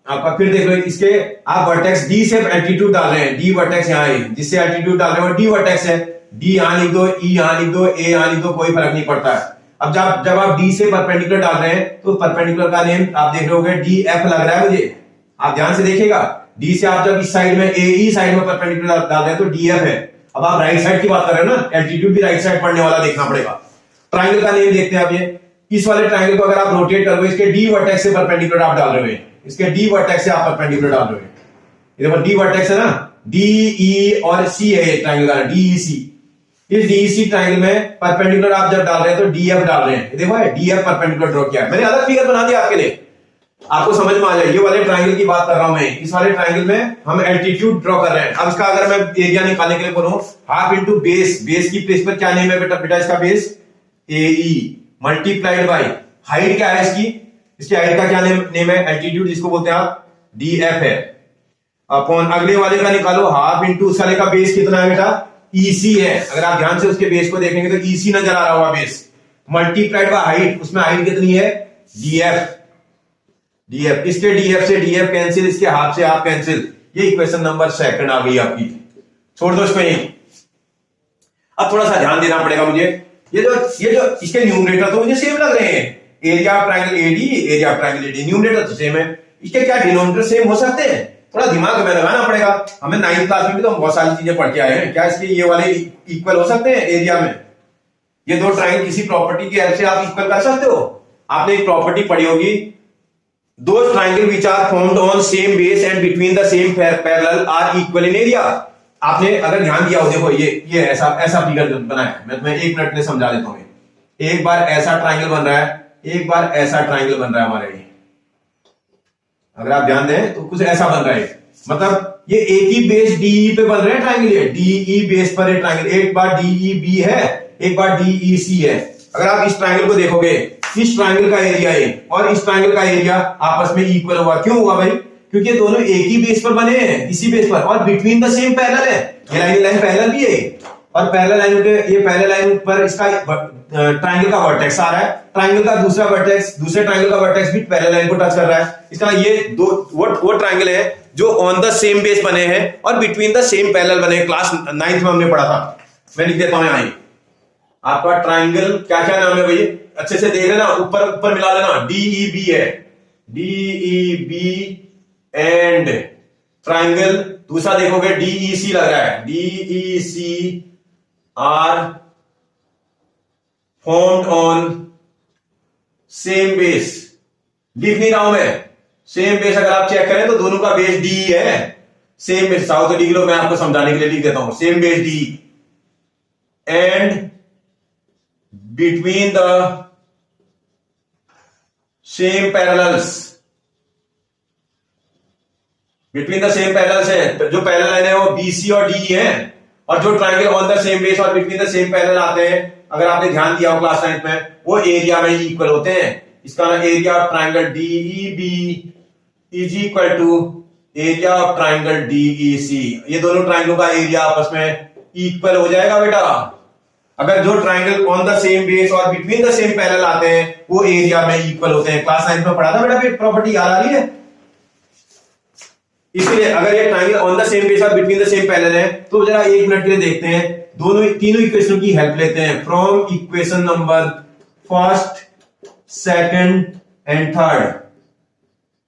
आपका, फिर देख लो इसके आप वर्टेक्स डी से एल्टीट्यूड डाल रहे हैं, डी वर्टेक्स यहाँ है, जिससे एल्टीट्यूड डाल रहे हो डी वर्टेक्स है, डी यहां लिख दो, ई यहां लिख दो, ए यहां लिख दो, कोई फर्क नहीं पड़ता है। अब जब आप डी से परपेंडिकुलर डाल रहे हैं तो परपेंडिकुलर का नेम आप देख रहे होगे डी एफ लग रहा है मुझे, आप ध्यान से देखिएगा। डी से आप जब इस साइड में एई साइड में परपेंडिकुलर डाल रहे हैं तो डी एफ है। अब आप राइट साइड की बात कर रहे हो ना, एल्टीट्यूड भी राइट साइड पढ़ने वाला देखना पड़ेगा। ट्राइंगल का नेम देखते हैं आप, ये इस वाले ट्राइंगल को अगर आप रोटेट करोगे, इसके डी वर्टेक्स से परपेंडिकुलर आप डाल रहे हो, इसके डी वर्टेक्स से आप परपेंडिकुलर डाल रहे हो, ये देखो डी वर्टेक्स है ना, डी ई और सी है ट्राइंगल का, डीईसी। इस डीईसी ट्राइंगल में परपेंडिकुलर आप जब डाल रहे हैं तो डीएफ डाल रहे हैं, देखो डीएफ परपेंडिकुलर ड्रॉ किया है मैंने, अलग फिगर बना दिया आपके लिए, आपको समझ में आ जाए। ये वाले ट्राइंगल की बात कर रहा हूं मैं, इस वाले ट्राइंगल में हम एल्टीट्यूड ड्रॉ कर रहे हैं। अब इसका अगर मैं एरिया निकालने के लिए बोलूं हाफ इंटू बेस, बेस की प्लेस पर क्या नेम है बेटा इसका base AE multiplied by height क्या है इसकी हाइट का क्या नेम है एल्टीट्यूड, जिसको बोलते हैं आप डीएफ है, अपॉन अगले वाले का निकालो हाफ इंटू उस वाले का बेस कितना है बेटा ईसी है। अगर आप ध्यान से उसके बेस को देखेंगे तो ईसी नजर आ रहा होगा बेस, मल्टीप्लाइड बाय हाइट, उसमें हाइट कितनी है डीएफ, इसके डीएफ से डीएफ कैंसिल, इसके हाफ से हाफ कैंसिल। ये इक्वेशन नंबर 2 आ गई आपकी, छोड़ दो इसको यहीं। अब थोड़ा सा ध्यान देना पड़ेगा मुझे, ये जो इसके न्यूमरेटर तो मुझे सेम लग रहे हैं, area of triangle AD, area of triangle AD, numerator तो सेम है, इसके क्या डिनोमिनेटर सेम हो सकते हैं? थोड़ा दिमाग में लगाना पड़ेगा। हमें 9th क्लास में भी तो बहुत सारी चीजें पढ़ के आए हैं, क्या इसके ये वाले इक्वल हो सकते हैं एरिया में? ये दो ट्रायंगल किसी प्रॉपर्टी की हेल्प से आप इक्वल कर सकते हो। आपने एक प्रॉपर्टी पढ़ी होगी, those triangle which are formed on same base and between the same parallel are equal in area. आपने अगर ध्यान दिया हो, देखो ये ऐसा फिगर बना है, मैं तुम्हें 1 मिनट में समझा देता हूं। एक बार ऐसा ट्रायंगल बन रहा है, एक बार ऐसा ट्रायंगल बन रहा है हमारे लिए, अगर आप ध्यान दें तो कुछ ऐसा बन रहा है, मतलब ये एक ही बेस डीई पे बन रहे हैं ट्रायंगल, ये डीई बेस पर है ट्रायंगल, एक बार डीई बी है, एक बार डीई सी है। अगर आप इस ट्रायंगल को देखोगे, इस ट्रायंगल का एरिया है और इस ट्रायंगल का एरिया आपस में इक्वल हुआ, क्यों हुआ भाई? क्योंकि दोनों एक ही बेस पर बने हैं, इसी बेस पर, और बिटवीन द सेम पैरेलल है। ये लाइन पैरेलल भी है, और पैरेलल लाइन के ये पैरेलल लाइन पर इसका ट्रायंगल का वर्टेक्स आ रहा है, ट्रायंगल का दूसरा वर्टेक्स, दूसरे ट्रायंगल का वर्टेक्स भी पैरेलल लाइन को टच कर रहा है। इसका ये दो वो ट्रायंगल है जो ऑन द सेम बेस बने हैं और बिटवीन द सेम पैरेलल बने हैं। क्लास 9th में हमने पढ़ा था, मैं लिख देता हूं यहां। आपका ट्रायंगल क्या क्या नाम है भाई? अच्छे से देख लेना, ऊपर मिला लेना, डीईबी है, डीईबी एंड ट्रायंगल दूसरा देखोगे डीईसी लग रहा है, DEC are formed on same base. लिख नहीं रहा हूं मैं, सेम बेस अगर आप चेक करें तो दोनों का बेस डी है, सेम बेस। साउथ तो लिख लो, मैं आपको समझाने के लिए लिख देता हूं, same base D and between the same parallels, between the same parallels है, जो पैरेलल लाइन है वो बीसी और डी है, और जो triangle on the same base और बिटवीन द सेम पैरेलल आते हैं, अगर आपने ध्यान दिया हो क्लास 9th में, वो एरिया में इक्वल होते हैं। इसका ना area of triangle DEB is equal to area of triangle DEC. ये दोनों ट्रायंगलों का एरिया आपस में इक्वल हो जाएगा बेटा। अगर जो triangle on the same base और बिटवीन द सेम पैरेलल आते हैं वो एरिया में इक्वल होते हैं। क्लास 9th में पढ़ा था बेटा, प्रॉपर्टी याद आ रही है? इसलिए अगर ये triangle on the same base और बिटवीन द सेम पैरेलल है तो जरा 1 मिनट के लिए देखते हैं, तीनों इक्वेशन की हेल्प लेते हैं from equation number first, second and third.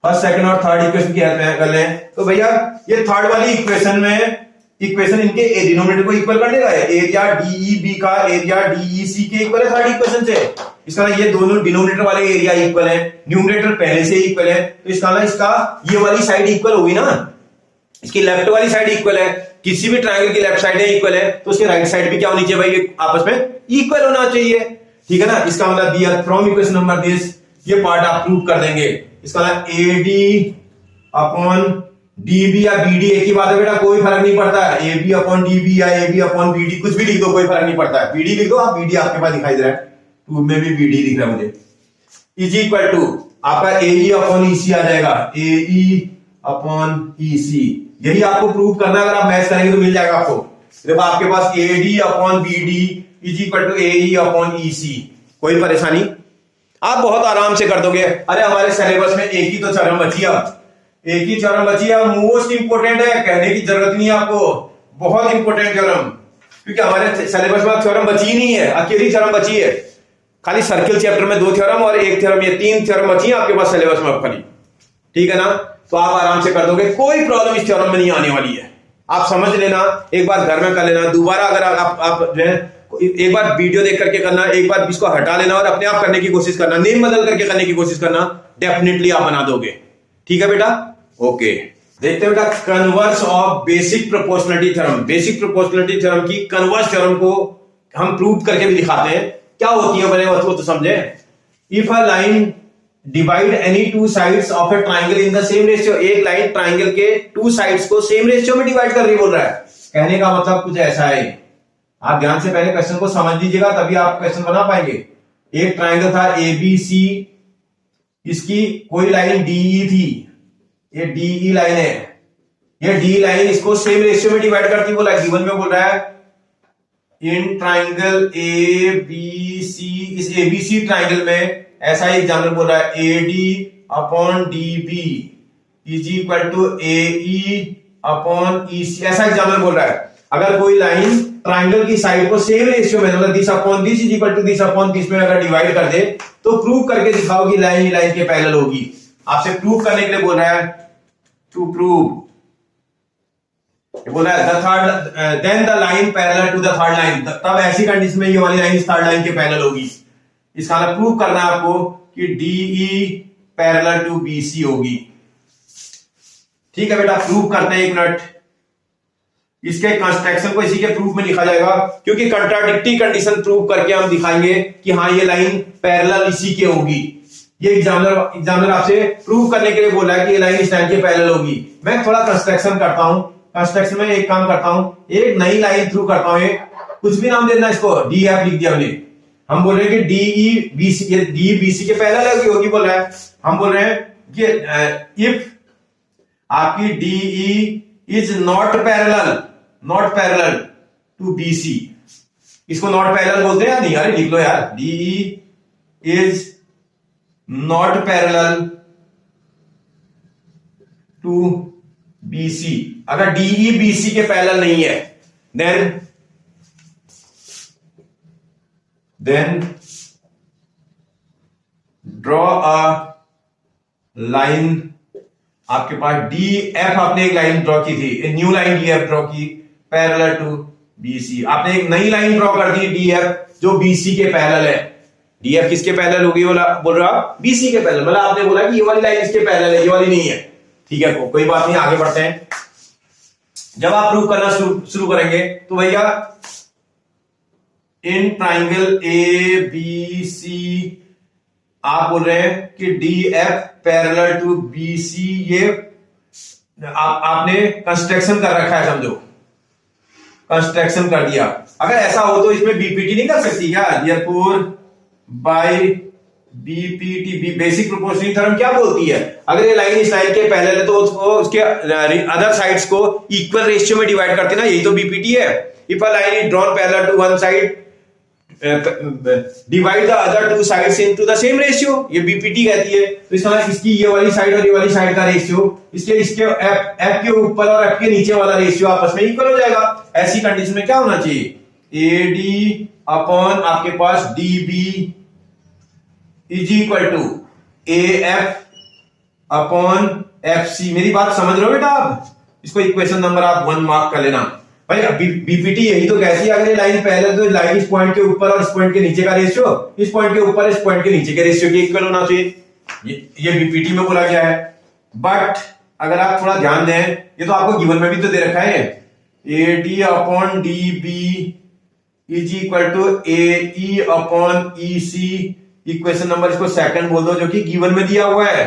First, second और थर्ड इक्वेशन की हेल्प कर लें। तो भैया ये थर्ड वाली इक्वेशन में इक्वेशन इनके डिनोमिनेटर को इक्वल कर देगा। एरिया डीईबी का एरिया डीईसी के इक्वल है थर्ड इक्वेशन से। इसका ये दोनों डिनोमिनेटर वाले एरिया इक्वल है, न्यूमरेटर पहले से इक्वल है, तो इसका ये वाली साइड इक्वल होगी ना, इसकी लेफ्ट वाली साइड इक्वल है। किसी भी ट्रायंगल की लेफ्ट साइड इक्वल है तो उसकी राइट साइड भी क्या होनी चाहिए भाई, आपस में इक्वल होना चाहिए, ठीक है ना। इसका मतलब दिया फ्रॉम इक्वेशन नंबर दिस, ये पार्ट आप प्रूव कर देंगे। इसका मतलब एडी अपॉन डीबी या बीडी एक ही बात है बेटा, कोई फर्क नहीं पड़ता है। एबी अपॉन डीबी या एबी अपॉन बीडी कुछ भी लिख दो, कोई फर्क नहीं पड़ता है। बीडी लिख दो आप, बीडी आपके पास दिखाई दे रहा है, टू में भी बीडी दिख रहा है मुझे। इज इक्वल टू आपका एई अपॉन ईसी आ जाएगा, एई अपॉन ईसी। यही आपको प्रूव करना, अगर आप मैच करेंगे तो मिल जाएगा आपको। देखो आपके पास AD upon BD is equal to AE upon EC, कोई परेशानी, आप बहुत आराम से कर दोगे। अरे हमारे सिलेबस में एक ही तो थ्योरम बची है, एक ही थ्योरम बची है, मोस्ट इंपोर्टेंट है, कहने की जरूरत नहीं है आपको, बहुत इंपोर्टेंट थ्योरम, क्योंकि हमारे सिलेबस में थ्योरम बची ही नहीं है, अकेली थ्योरम बची है। खाली सर्किल चैप्टर में 2 थ्योरम और 1 थ्योरम, ये 3 थ्योरम बची है आपके पास सिलेबस में खाली, ठीक है ना। तो आप आराम से कर दोगे, कोई प्रॉब्लम इस थ्योरम में नहीं आने वाली है। आप समझ लेना, एक बार घर में कर लेना, दोबारा अगर आप जो है एक बार वीडियो देख करके करना, एक बार इसको हटा लेना और अपने आप करने की कोशिश करना, नेम बदल करके करने की कोशिश करना, डेफिनेटली आप बना दोगे, ठीक है बेटा। ओके, देखते हैं बेटा converse of basic proportionality theorem. Basic proportionality theorem की कन्वर्स थ्योरम को हम प्रूव करके भी दिखाते हैं, क्या होती है बने वो तो समझे। If a line divide any two sides of A triangle in the same ratio, एक लाइन ट्राइंगल के 2 साइड्स को सेम रेशियो में डिवाइड कर रही बोल रहा है। कहने का मतलब कुछ ऐसा है, आप ध्यान से पहले क्वेश्चन को समझ लीजिएगा तभी आप क्वेश्चन बना पाएंगे। एक ट्राइंगल था एबीसी, इसकी कोई लाइन डीई थी, ये डीई लाइन है, ये डी लाइन इसको सेम रेशियो में डिवाइड करती बोला, गिवन में बोल रहा है इन ट्राइंगल एबीसी, इस एबीसी ट्राइंगल में ऐसा ही एग्जाम्पल बोल रहा है AD upon DB is equal to AE upon EC, ऐसा एग्जाम्पल बोल रहा है। अगर कोई लाइन ट्राइंगल की साइड को सेम रेशियो में, मतलब this upon this is equal to this upon this में अगर डिवाइड कर दे तो प्रूव करके दिखाओ कि लाइन ही लाइन के पैरेलल होगी। आपसे प्रूव करने के लिए बोल रहा है, टू प्रूव, बोला है the third then the line parallel to the third line, तब ऐसी कंडीशन में ये वाली लाइन इस थर्ड लाइन के पैरेलल होगी। इसका मतलब प्रूव करना है आपको कि डीई पैरेलल टू बीसी होगी, ठीक है बेटा। प्रूव करते हैं, एक मिनट, इसके कंस्ट्रक्शन को इसी के प्रूफ में लिखा जाएगा, क्योंकि कंट्राडिक्टरी कंडीशन प्रूव करके हम दिखाएंगे कि हाँ ये लाइन पैरेलल इसी के होगी। ये एग्जामिनर आपसे प्रूव करने के लिए बोला है कि ये लाइन इस लाइन के पैरेलल होगी। मैं थोड़ा कंस्ट्रक्शन करता हूं, कंस्ट्रक्शन में एक काम करता हूं, एक नई लाइन थ्रू करता हूं, कुछ भी नाम देना इसको, डी एफ लिख दिया हमने। हम बोल रहे हैं कि डीई बीसी, ये डी बीसी के पैरेलल होगी बोल रहा है। हम बोल रहे हैं कि इफ आपकी DE is not parallel to BC, इसको नॉट पैरेलल बोलते हैं या नहीं, अरे लिख लो यार, DE is not parallel to BC. अगर डीई बीसी के पैरेलल नहीं है देन ड्रॉ अ लाइन, आपके पास डी एफ, आपने एक लाइन ड्रॉ की थी, new line D F draw की पैरेलल टू बीसी। आपने एक नई लाइन ड्रॉ कर दी डी एफ जो बीसी के पैरेलल है। डी एफ किसके पैरेलल होगी बोल रहा बीसी के पैरेलल, मतलब आपने बोला कि ये वाली लाइन इसके पैरेलल है, ये वाली नहीं है, ठीक है। कोई बात नहीं, आगे बढ़ते हैं। जब आप प्रूव करना शुरू करेंगे तो भैया इन ट्राइंगल ए बी सी आप बोल रहे हैं कि D F parallel to B C, ये आपने कंस्ट्रक्शन कर रखा है, समझो कंस्ट्रक्शन कर दिया। अगर ऐसा हो तो इसमें बीपीटी नहीं कर सकती क्या, therefore by BPT, basic proportionality theorem क्या बोलती है, अगर ये लाइन इस लाइन के पैरेलल है तो उसके अदर साइड्स को इक्वल रेशियो में डिवाइड करते ना, यही तो बीपीटी है। If a line is drawn parallel to one side divide the other two sides into the same ratio, ये बीपीटी कहती है। तो इसकी ये वाली साइड और ये वाली साइड का रेशियो, इसके एफ के ऊपर और एफ के नीचे वाला रेशियो आपस में इक्वल हो जाएगा। ऐसी कंडीशन में क्या होना चाहिए, AD अपॉन आपके पास DB is equal to AF upon FC। मेरी बात समझ रहे हो बेटा आप? इसको इक्वेशन नंबर आप 1 मार्क कर लेना भाई। बीपीटी यही तो कहती है, अगर ये लाइन पहले तो लाइन इस पॉइंट के ऊपर और इस पॉइंट के नीचे का रेशियो इस पॉइंट के ऊपर इस पॉइंट के नीचे के रेशियो के इक्वल होना चाहिए। ये बीपीटी में बोला गया है। बट अगर आप थोड़ा ध्यान दें, ये तो आपको गिवन में भी तो दे रखा है, AD upon DB is equal to AE upon EC। Equation number इसको सेकंड बोल दो, जो कि गिवन में दिया हुआ है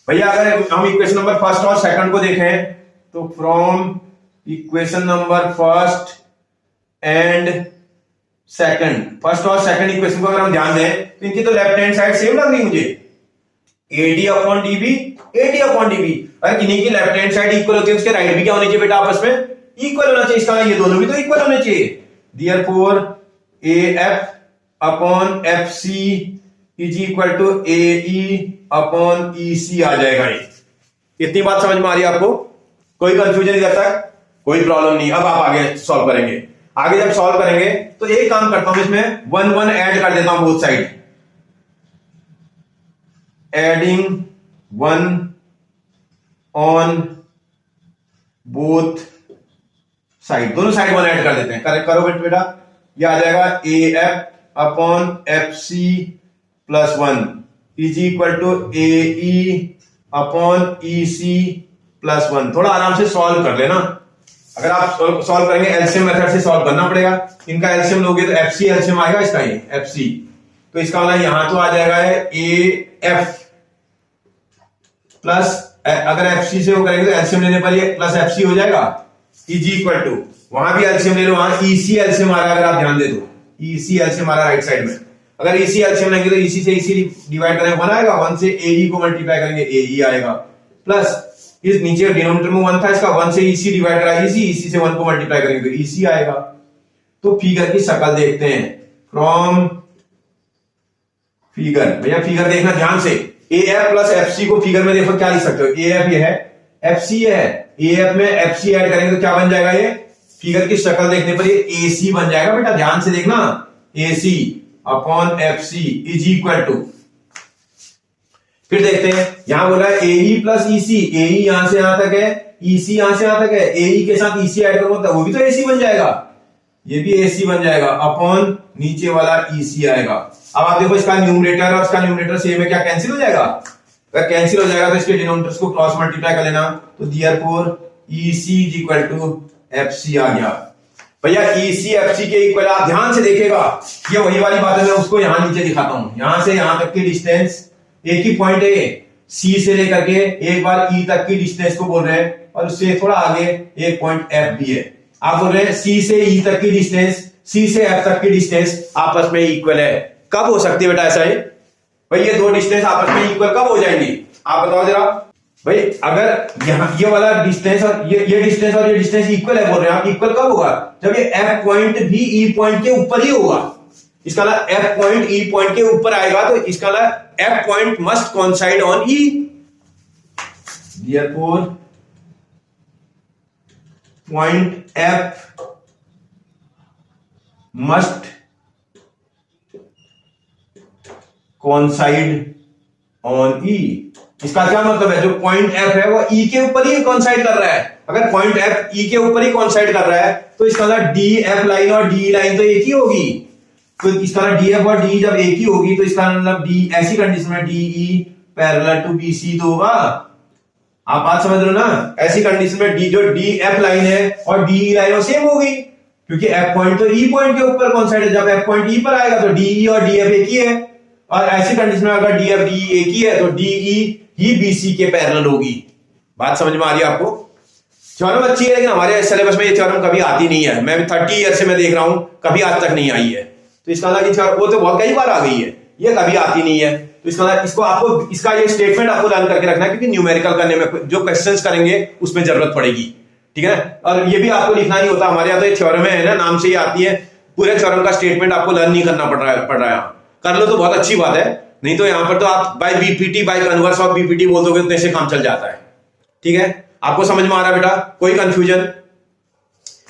भैया। अगर हम इक्वेशन नंबर फर्स्ट और सेकंड को देखें तो from equation number first and second, first और सेकंड इक्वेशन को अगर हम ध्यान दें तो इनकी तो लेफ्ट हैंड साइड सेम लग रही मुझे, AD upon DB AD upon DB। अगर किन्हीं की लेफ्ट हैंड साइड इक्वल होती है उसके राइट भी क्या होनी चाहिए बेटा? आपस में इक्वल होना चाहिए। इसका ये दोनों भी तो इक्वल होने चाहिए। Therefore AF upon FC is equal to AE upon EC आ जाएगा। ये इतनी बात समझ में आ रही है आपको? कोई कंफ्यूजन इधर तक? कोई प्रॉब्लम नहीं। अब आप आगे सॉल्व करेंगे। आगे जब सॉल्व करेंगे तो एक काम करता हूं, इसमें 1 1 ऐड कर देता हूं both side. Adding 1 on both side, दोनों साइड 1 ऐड कर देते हैं। करेक्ट करो बेटा। ये आ जाएगा AF upon FC plus 1 is equal to AE upon EC plus 1। थोड़ा आराम से सॉल्व कर लेना। अगर आप सॉल्व करेंगे एलसीएम मेथड से सॉल्व करना पड़ेगा। इनका एलसीएम लोगे तो FC एलसीएम आएगा इसका, ये FC। तो इसका वाला यहां तो आ जाएगा AF प्लस, अगर FC से वो करेंगे तो एलसीएम लेने पर ये प्लस FC हो जाएगा इज इक्वल टू, वहां भी एलसीएम ले लो, वहां EC एलसीएम आ रहा है। अगर आप ध्यान दे तो EC एलसीएम आ रहा है राइट साइड में। अगर EC एलसीएम लेंगे तो EC से EC डिवाइड करेंगे 1 आएगा, 1 से AE को मल्टीप्लाई करेंगे AE आएगा, प्लस इस नीचे डिनोमिनेटर में 1 था, इसका 1 से EC डिवाइड करा EC से 1 को मल्टीप्लाई करेंगे तो EC आएगा। तो फिगर की शक्ल देखते हैं फ्रॉम फिगर। भैया फिगर देखना ध्यान से। AF प्लस FC को फिगर में देखो क्या लिख सकते हो? AF ये है, FC ये है, AF में FC ऐड करेंगे तो क्या बन जाएगा? ये फिगर की शक्ल देखने पर ये AC बन जाएगा बेटा। ध्यान से देखना, AC upon FC is equal to, फिर देखते हैं यहां बोल रहा है AE प्लस EC। AE यहां से यहां तक है, EC यहां से यहां तक है, AE के साथ EC ऐड करूंगा तो वो भी तो AC बन जाएगा, ये भी AC बन जाएगा, अपॉन नीचे वाला EC आएगा। अब आप देखो इसका न्यूमरेटर और इसका न्यूमरेटर सेम है, क्या कैंसिल हो जाएगा? अगर कैंसिल हो जाएगा तो इसके डिनोमिनेटर्स को क्रॉस मल्टीप्लाई कर लेना, तो therefore EC is equal to FC आ गया। भैया EC FC के इक्वल, आप ध्यान से देखिएगा, ये वही वाली बात है, मैं उसको यहां नीचे दिखाता हूं। यहां से यहां तक की डिस्टेंस एक ही पॉइंट है, C से लेकर के एक बार E तक की डिस्टेंस को बोल रहे हैं, और उससे थोड़ा आगे एक पॉइंट F भी है। आप बोल रहे हैं C से E तक की डिस्टेंस, C से F तक की डिस्टेंस आपस में इक्वल है। कब हो सकती है बेटा ऐसा है? भाई ये दो डिस्टेंस आपस में इक्वल कब हो जाएंगी? आप बताओ जरा। भाई अगर यहाँ ये वाला डिस्टेंस और ये डिस्टेंस और ये डिस्टेंस इक्वल है बोल रहे हैं आप, इक्वल कब होगा? जब ये F पॉइंट भी E पॉइंट के ऊपर ही होगा। इसका ना F पॉइंट E पॉइंट के ऊपर आएगा तो इसका ना F point must coincide on E। Therefore point F must coincide on E। इसका क्या मतलब है? जो पॉइंट F है वो E के ऊपर ही कोइंसाइड कर रहा है। अगर पॉइंट F E के ऊपर ही कोइंसाइड कर रहा है तो इसका ना DF लाइन और DE लाइन तो एक ही होगी। तो इसका ना DF और DE जब एक ही होगी तो इसका मतलब D, ऐसी कंडीशन में DE पैरेलल टू BC तो होगा। आप बात समझ रहे हो ना? ऐसी कंडीशन में D जो DF लाइन है और DE लाइन वो सेम होगी, क्योंकि F पॉइंट तो E पॉइंट के ऊपर कोइंसाइड है। जब F पॉइंट E पर आएगा तो DE और DF एक ही है, और ऐसी कंडीशन में अगर DF DE एक ही है तो DE ही BC के पैरेलल होगी। बात समझ में आ रही है आपको? थ्योरम अच्छी है, लेकिन हमारे सिलेबस में ये थ्योरम कभी आती नहीं है। मैं 30 ईयर से मैं देख रहा हूं, कभी आज तक नहीं आई है। तो इसका मतलब वो तो बहुत कई बार आ गई है, ये कभी आती नहीं है। तो इसका मतलब इसको आपको, इसका ये स्टेटमेंट आपको लर्न करके रखना है, क्योंकि न्यूमेरिकल करने में जो क्वेश्चंस करेंगे उसमें जरूरत पड़ेगी। ठीक है? और ये भी आपको लिखना नहीं होता, हमारे यहाँ तो ये थ्योरम है ना, नाम से ही आती है। पूरे थ्योरम का स्टेटमेंट आपको लर्न नहीं करना पड़ रहा है। कर लो तो बहुत अच्छी बात है, नहीं तो यहां पर तो आप by BPT, by converse of BPT बोल दोगे तो ऐसे काम चल जाता है। ठीक है? आपको समझ में आ रहा है बेटा? कोई कंफ्यूजन?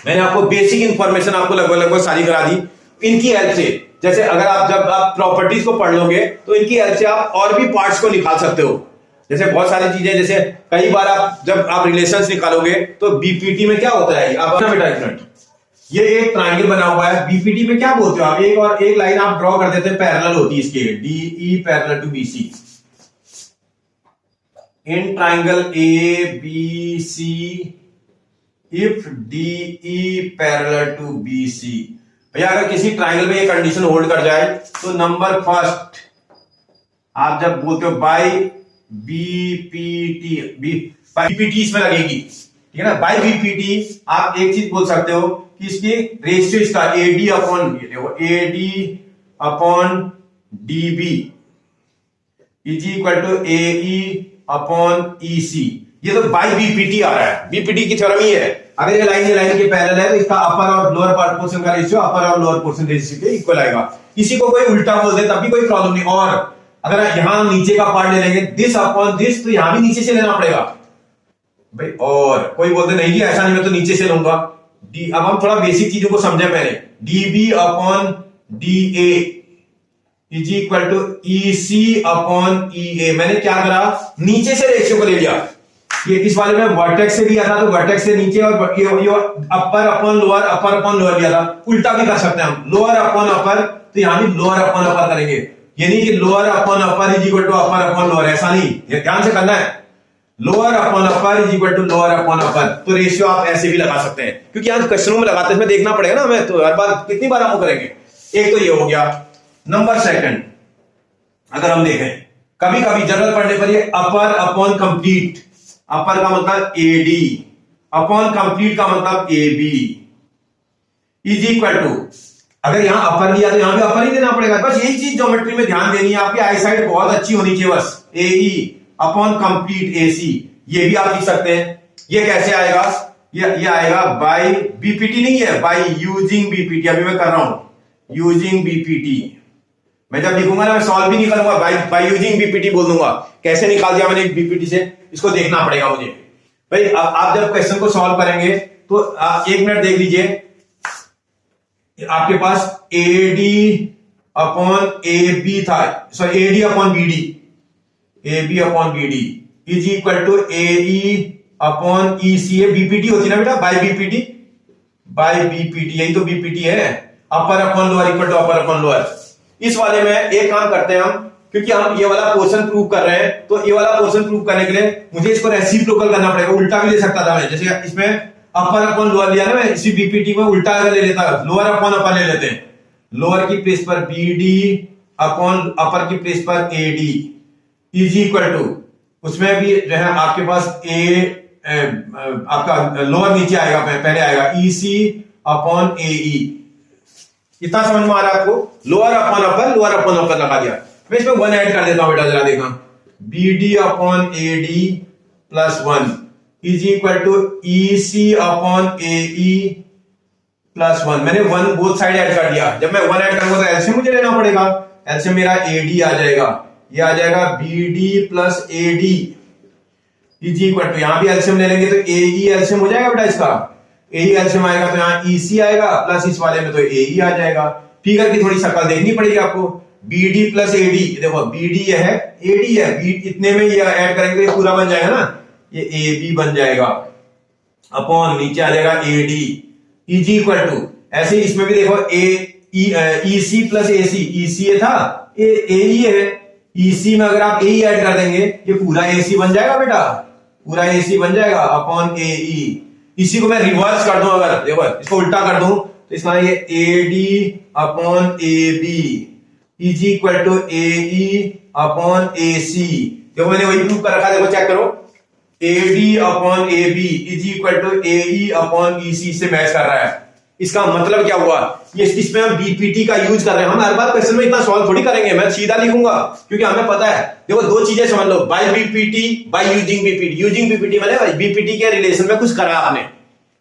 मैंने आपको बेसिक इंफॉर्मेशन आपको लगभग सारी करा दी। इनकी हेल्प से, जैसे अगर आप जब आप प्रॉपर्टीज को पढ़ लोगे तो इनकी हेल्प से आप और भी पार्ट्स को निकाल सकते हो। जैसे बहुत सारी चीजें, जैसे कई बार आप जब आप रिलेशंस निकालोगे तो बीपीटी में क्या होता है, आप बेटा एक मिनट, ये एक ट्रायंगल बना हुआ है, बीपीटी में क्या बोलते हो आप, एक और एक लाइन आप ड्रॉ कर देते हैं, पैरेलल होती है इसके, DE parallel to BC. In triangle A B C if DE parallel to BC. भैया अगर किसी ट्रायंगल में ये कंडीशन होल्ड कर जाए तो नंबर फर्स्ट आप जब बोलते हो बाय बीपीटी, बीपीटी इसमें लगेगी, ठीक है ना, बाय बीपीटी आप एक चीज बोल सकते हो कि इसकी रेशियो इसका AD upon DB is equal to AE upon EC. ये तो बाय बीपीटी आ रहा है, बीपीटी की थ्योरम ही है। अगर ये लाइन के पैरेलल है तो इसका अपर और लोअर पोर्शन का रेशियो अपर और लोअर पोर्शन रेशियो के इक्वल आएगा। किसी को कोई उल्टा बोल दे तब भी कोई प्रॉब्लम नहीं। और अगर यहां नीचे का पार्ट ले लेंगे दिस अपॉन दिस, तो यहां भी नीचे से लेना पड़ेगा भाई। और कोई बोलते नहीं जी ऐसा नहीं, मैं तो नीचे से लूंगा डी। अब हम थोड़ा बेसिक चीजों को समझे पहले, DB upon D A is equal to EC upon E A. मैंने क्या करा, नीचे से रेशियो को ले लिया। ये इस वाले में वर्टेक्स से लिया था तो वर्टेक्स से नीचे, और अपर अपॉन लोअर लिया था। उल्टा भी कर सकते हैं हम, लोअर अपॉन अपर, तो यहां भी लोअर अपॉन अपर करेंगे, यानी कि lower upon upper is equal to upper upon lower. ऐसा नहीं, ये ध्यान से करना है, lower upon upper is equal to lower upon upper. तो रेशियो आप ऐसे भी लगा सकते हैं, क्योंकि आज क्वेश्चनों में लगाते हैं, देखना पड़ेगा ना हमें, तो हर बार कितनी बार हम करेंगे। एक तो ये हो गया। नंबर सेकंड, अगर हम देखें कभी कभी जरूरत पड़ने पर ये अपर अपॉन कंप्लीट, अपर का मतलब एडी अपॉन कंप्लीट का मतलब एबी इज इक्वल टू, अगर यहां अपर लिया तो यहां भी अपर ही देना पड़ेगा। बस यही चीज ज्योमेट्री में ध्यान देनी है, आपकी आई साइड बहुत अच्छी होनी चाहिए बस। एई अपॉन कंप्लीट एसी, ये भी आप लिख सकते हैं। ये कैसे आएगा, ये आएगा बाय बीपीटी नहीं है, बाय यूजिंग बीपीटी। अभी मैं कर रहा हूं यूजिंग बीपीटी। मैं जब लिखूंगा ना मैं सॉल्व भी नहीं करूंगा, बाय यूजिंग बीपीटी बोल दूंगा। कैसे निकाल दिया मैंने बीपीटी से, इसको देखना पड़ेगा मुझे भाई। आप जब क्वेश्चन को सॉल्व करेंगे तो आप एक मिनट देख लीजिए, आपके पास एडी अपॉन ए बी था, sorry AD upon BD, AB upon BD is equal to AE upon EC. BPT होती है ना बेटा, बाय बीपीटी, यही तो बीपीटी है, upper upon lower equal to upper upon lower. इस वाले में एक काम करते हैं हम, क्योंकि हम ये वाला पोर्शन प्रूव कर रहे हैं, तो ये वाला पोर्शन प्रूव करने के लिए मुझे इसको रेसिप्रोकल करना पड़ेगा। उल्टा भी ले सकता था मैं, जैसे इसमें अपर अपॉन लोअर लिया ना, मैं इसी बीपीटी में उल्टा अगर ले लेता, लोअर अपॉन अपर ले लेते हैं, लोअर की प्लेस पर बीडी अपॉन अपर की प्लेस पर एडी इज इक्वल टू, उसमें भी जो है आपके पास आपका लोअर नीचे आएगा, पहले आएगा ईसी अपॉन एई। इतना समझ में आ रहा है आपको, लोअर अपॉन अपर लगा दिया। मैं इसमें 1 ऐड कर देता हूं बेटा, जरा देखना, BD upon AD plus 1 is equal to EC upon AE plus 1। मैंने 1 बोथ साइड ऐड कर दिया। जब मैं 1 ऐड करूंगा तो एलसीएम मुझे लेना पड़ेगा, एलसीएम मेरा एडी आ जाएगा, ये आ जाएगा BD plus AD is equal to, यहां भी एलसीएम ले लेंगे तो एई एलसीएम हो जाएगा बेटा, इसका एई एलसीएम आएगा तो यहां ईसी आएगा, प्लस इस वाले में तो एई आ जाएगा। फिगर की थोड़ी शक्ल देखनी पड़ेगी आपको, बीडी प्लस एडी, देखो बीडी है एडी है, बी इतने में ये ऐड करेंगे तो ये पूरा बन जाएगा ना, ये ए बी बन जाएगा, अपॉन नीचे आ जाएगा एडी इज इक्वल टू, ऐसे इसमें भी देखो ईसी प्लस एसी, ईसी था ए है, ईसी में अगर आप ए ऐड कर देंगे ये पूरा एसी बन जाएगा बेटा, पूरा एसी बन जाएगा अपॉन एई। इसी को मैं रिवर्स कर दूं, अगर देखो इसको उल्टा कर दूं तो इसका ये AD upon A B is equal to AE upon AC. देखो मैंने वही प्रूव कर रखा, देखो चेक करो, AD upon A B is equal to AE upon EC से मैच कर रहा है। इसका मतलब क्या हुआ, ये इसमें हम बीपीटी का यूज कर रहे हैं। हम हर बार क्वेश्चन में इतना सॉल्व थोड़ी करेंगे, मैं सीधा लिखूंगा क्योंकि हमें पता है। देखो दो चीजें समझ लो, by BPT, by using BPT. Using BPT मैंने बीपीटी के रिलेशन में कुछ करा, आपने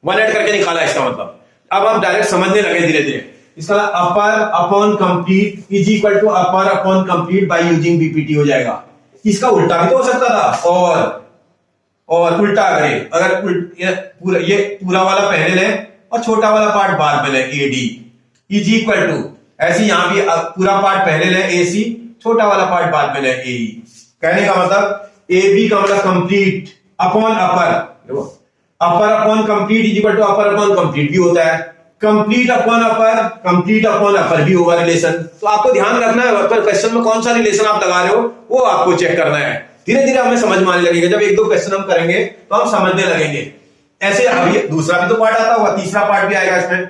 1 ऐड करके निकाला, इसका मतलब अब आप डायरेक्ट समझने लगे धीरे धीरे। इसका upper upon complete is equal to upper upon complete by using BPT हो जाएगा। इसका उल्टा भी तो हो सकता था, और उल्टा करें, अगर ये पूरा वाला पहले लें और छोटा वाला पार्ट बाद में लें एडी इज इक्वल टू, ऐसे यहां भी पूरा पार्ट पहले लें एसी, छोटा वाला पार्ट बाद में लें एई। कहने का मतलब ए बी का मतलब complete upon upper, upper upon complete is equal to upper upon complete भी होता है, complete upon upper, complete upon upper भी होगा रिलेशन। तो आपको ध्यान रखना है क्वेश्चन में कौन सा रिलेशन आप लगा रहे हो वो आपको चेक करना है। धीरे धीरे हमें समझ में आने लगेगा, जब एक दो क्वेश्चन हम करेंगे तो हम समझने लगेंगे। ऐसे अब ये दूसरा भी तो पार्ट आता होगा, तीसरा पार्ट भी आएगा इसमें।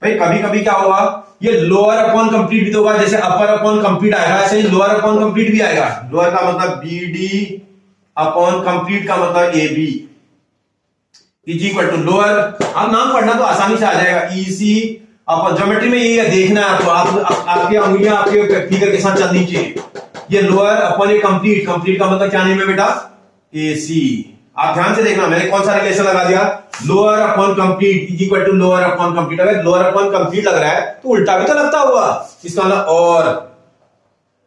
भाई कभी कभी क्या होगा, ये लोअर अपॉन कंप्लीट भी तो होगा, जैसे अपर अपॉन कंप्लीट आएगा ऐसे ही लोअर अपॉन कंप्लीट भी आएगा। लोअर का मतलब बी डी अपॉन कंप्लीट का मतलब A B is equal to lower, आप नाम पढ़ना तो आसानी से आ जाएगा, ईसी अपॉन, ज्योमेट्री में ये देखना है आपको, आपकी उंगलियां आपके फिगर के साथ चलनी चाहिए। ये लोअर अपॉन ए कंप्लीट, कंप्लीट का मतलब क्या नेम है बेटा, एसी। आप ध्यान से देखना, मैंने कौन सा रिलेशन लगा दिया, lower upon complete is equal to lower upon complete. अगर लोअर अपॉन कंप्लीट लग रहा है तो उल्टा भी तो लगता होगा, इसका मतलब और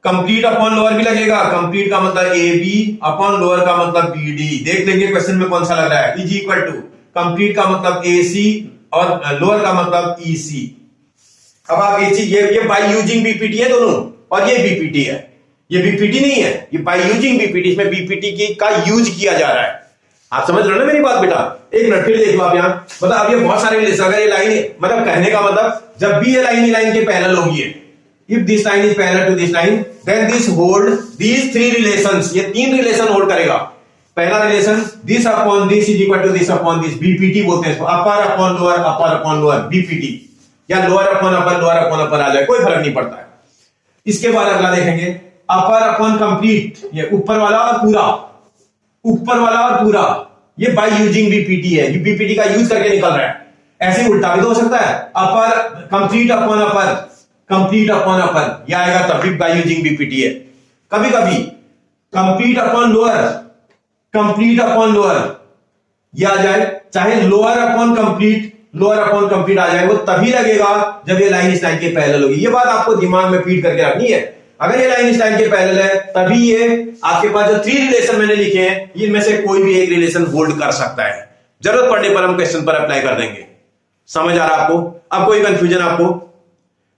कंप्लीट अपॉन लोअर भी लगेगा, कंप्लीट का मतलब ए बी अपॉन लोअर का मतलब बी डी। देख लेंगे क्वेश्चन में कौन सा लग रहा है, इज इक्वल टू कंप्लीट का मतलब ए सी और लोअर का मतलब ई सी। अब आप ये बाय यूजिंग बीपीटी है दोनों, और ये बीपीटी है, ये बीपीटी नहीं है, ये बाय यूजिंग बीपीटी, इसमें बीपीटी की का यूज किया जा रहा है। आप समझ रहे हो ना मेरी बात बेटा? एक मिनट फिर देख लो आप यहाँ, मतलब अब ये बहुत सारे रिलेशन, अगर ये लाइन, मतलब कहने का मतलब जब भी ये लाइन के पैरेलल होगी, if this line is parallel to this line then this hold these three relations, ये तीन रिलेशन होल्ड करेगा। पहला relation this upon this is equal to this upon this, BPT बोलते हैं इसको, अपर अपॉन लोअर बीपीटी, या lower upon upper आ जाए, कोई फर्क नहीं पड़ता है। इसके बाद अगला देखेंगे अपर अपॉन कंप्लीट, ये ऊपर वाला और पूरा, ऊपर वाला और पूरा, ये बाय यूजिंग बीपीटी है, ये बीपीटी का यूज करके निकल रहा है। ऐसे उल्टा भी तो हो सकता है, अपर complete upon upper, complete upon अपर, ये आएगा तब भी बाय यूजिंग बीपीटी है। कभी कभी complete upon lower, complete upon lower ये आ जाए, चाहे लोअर अपॉन कंप्लीट आ जाए, वो तभी लगेगा जब ये लाइन इस लाइन के पैरेलल होगी। ये बात आपको दिमाग में फीड करके रखनी है। अगर ये लाइन इस लाइन के पैरेलल है तभी ये आपके पास जो थ्री रिलेशन मैंने लिखे हैं इनमें से कोई भी एक रिलेशन होल्ड कर सकता है। जरूरत पड़ने पर हम क्वेश्चन पर अप्लाई कर देंगे। समझ आ रहा आपको? अब कोई कंफ्यूजन आपको?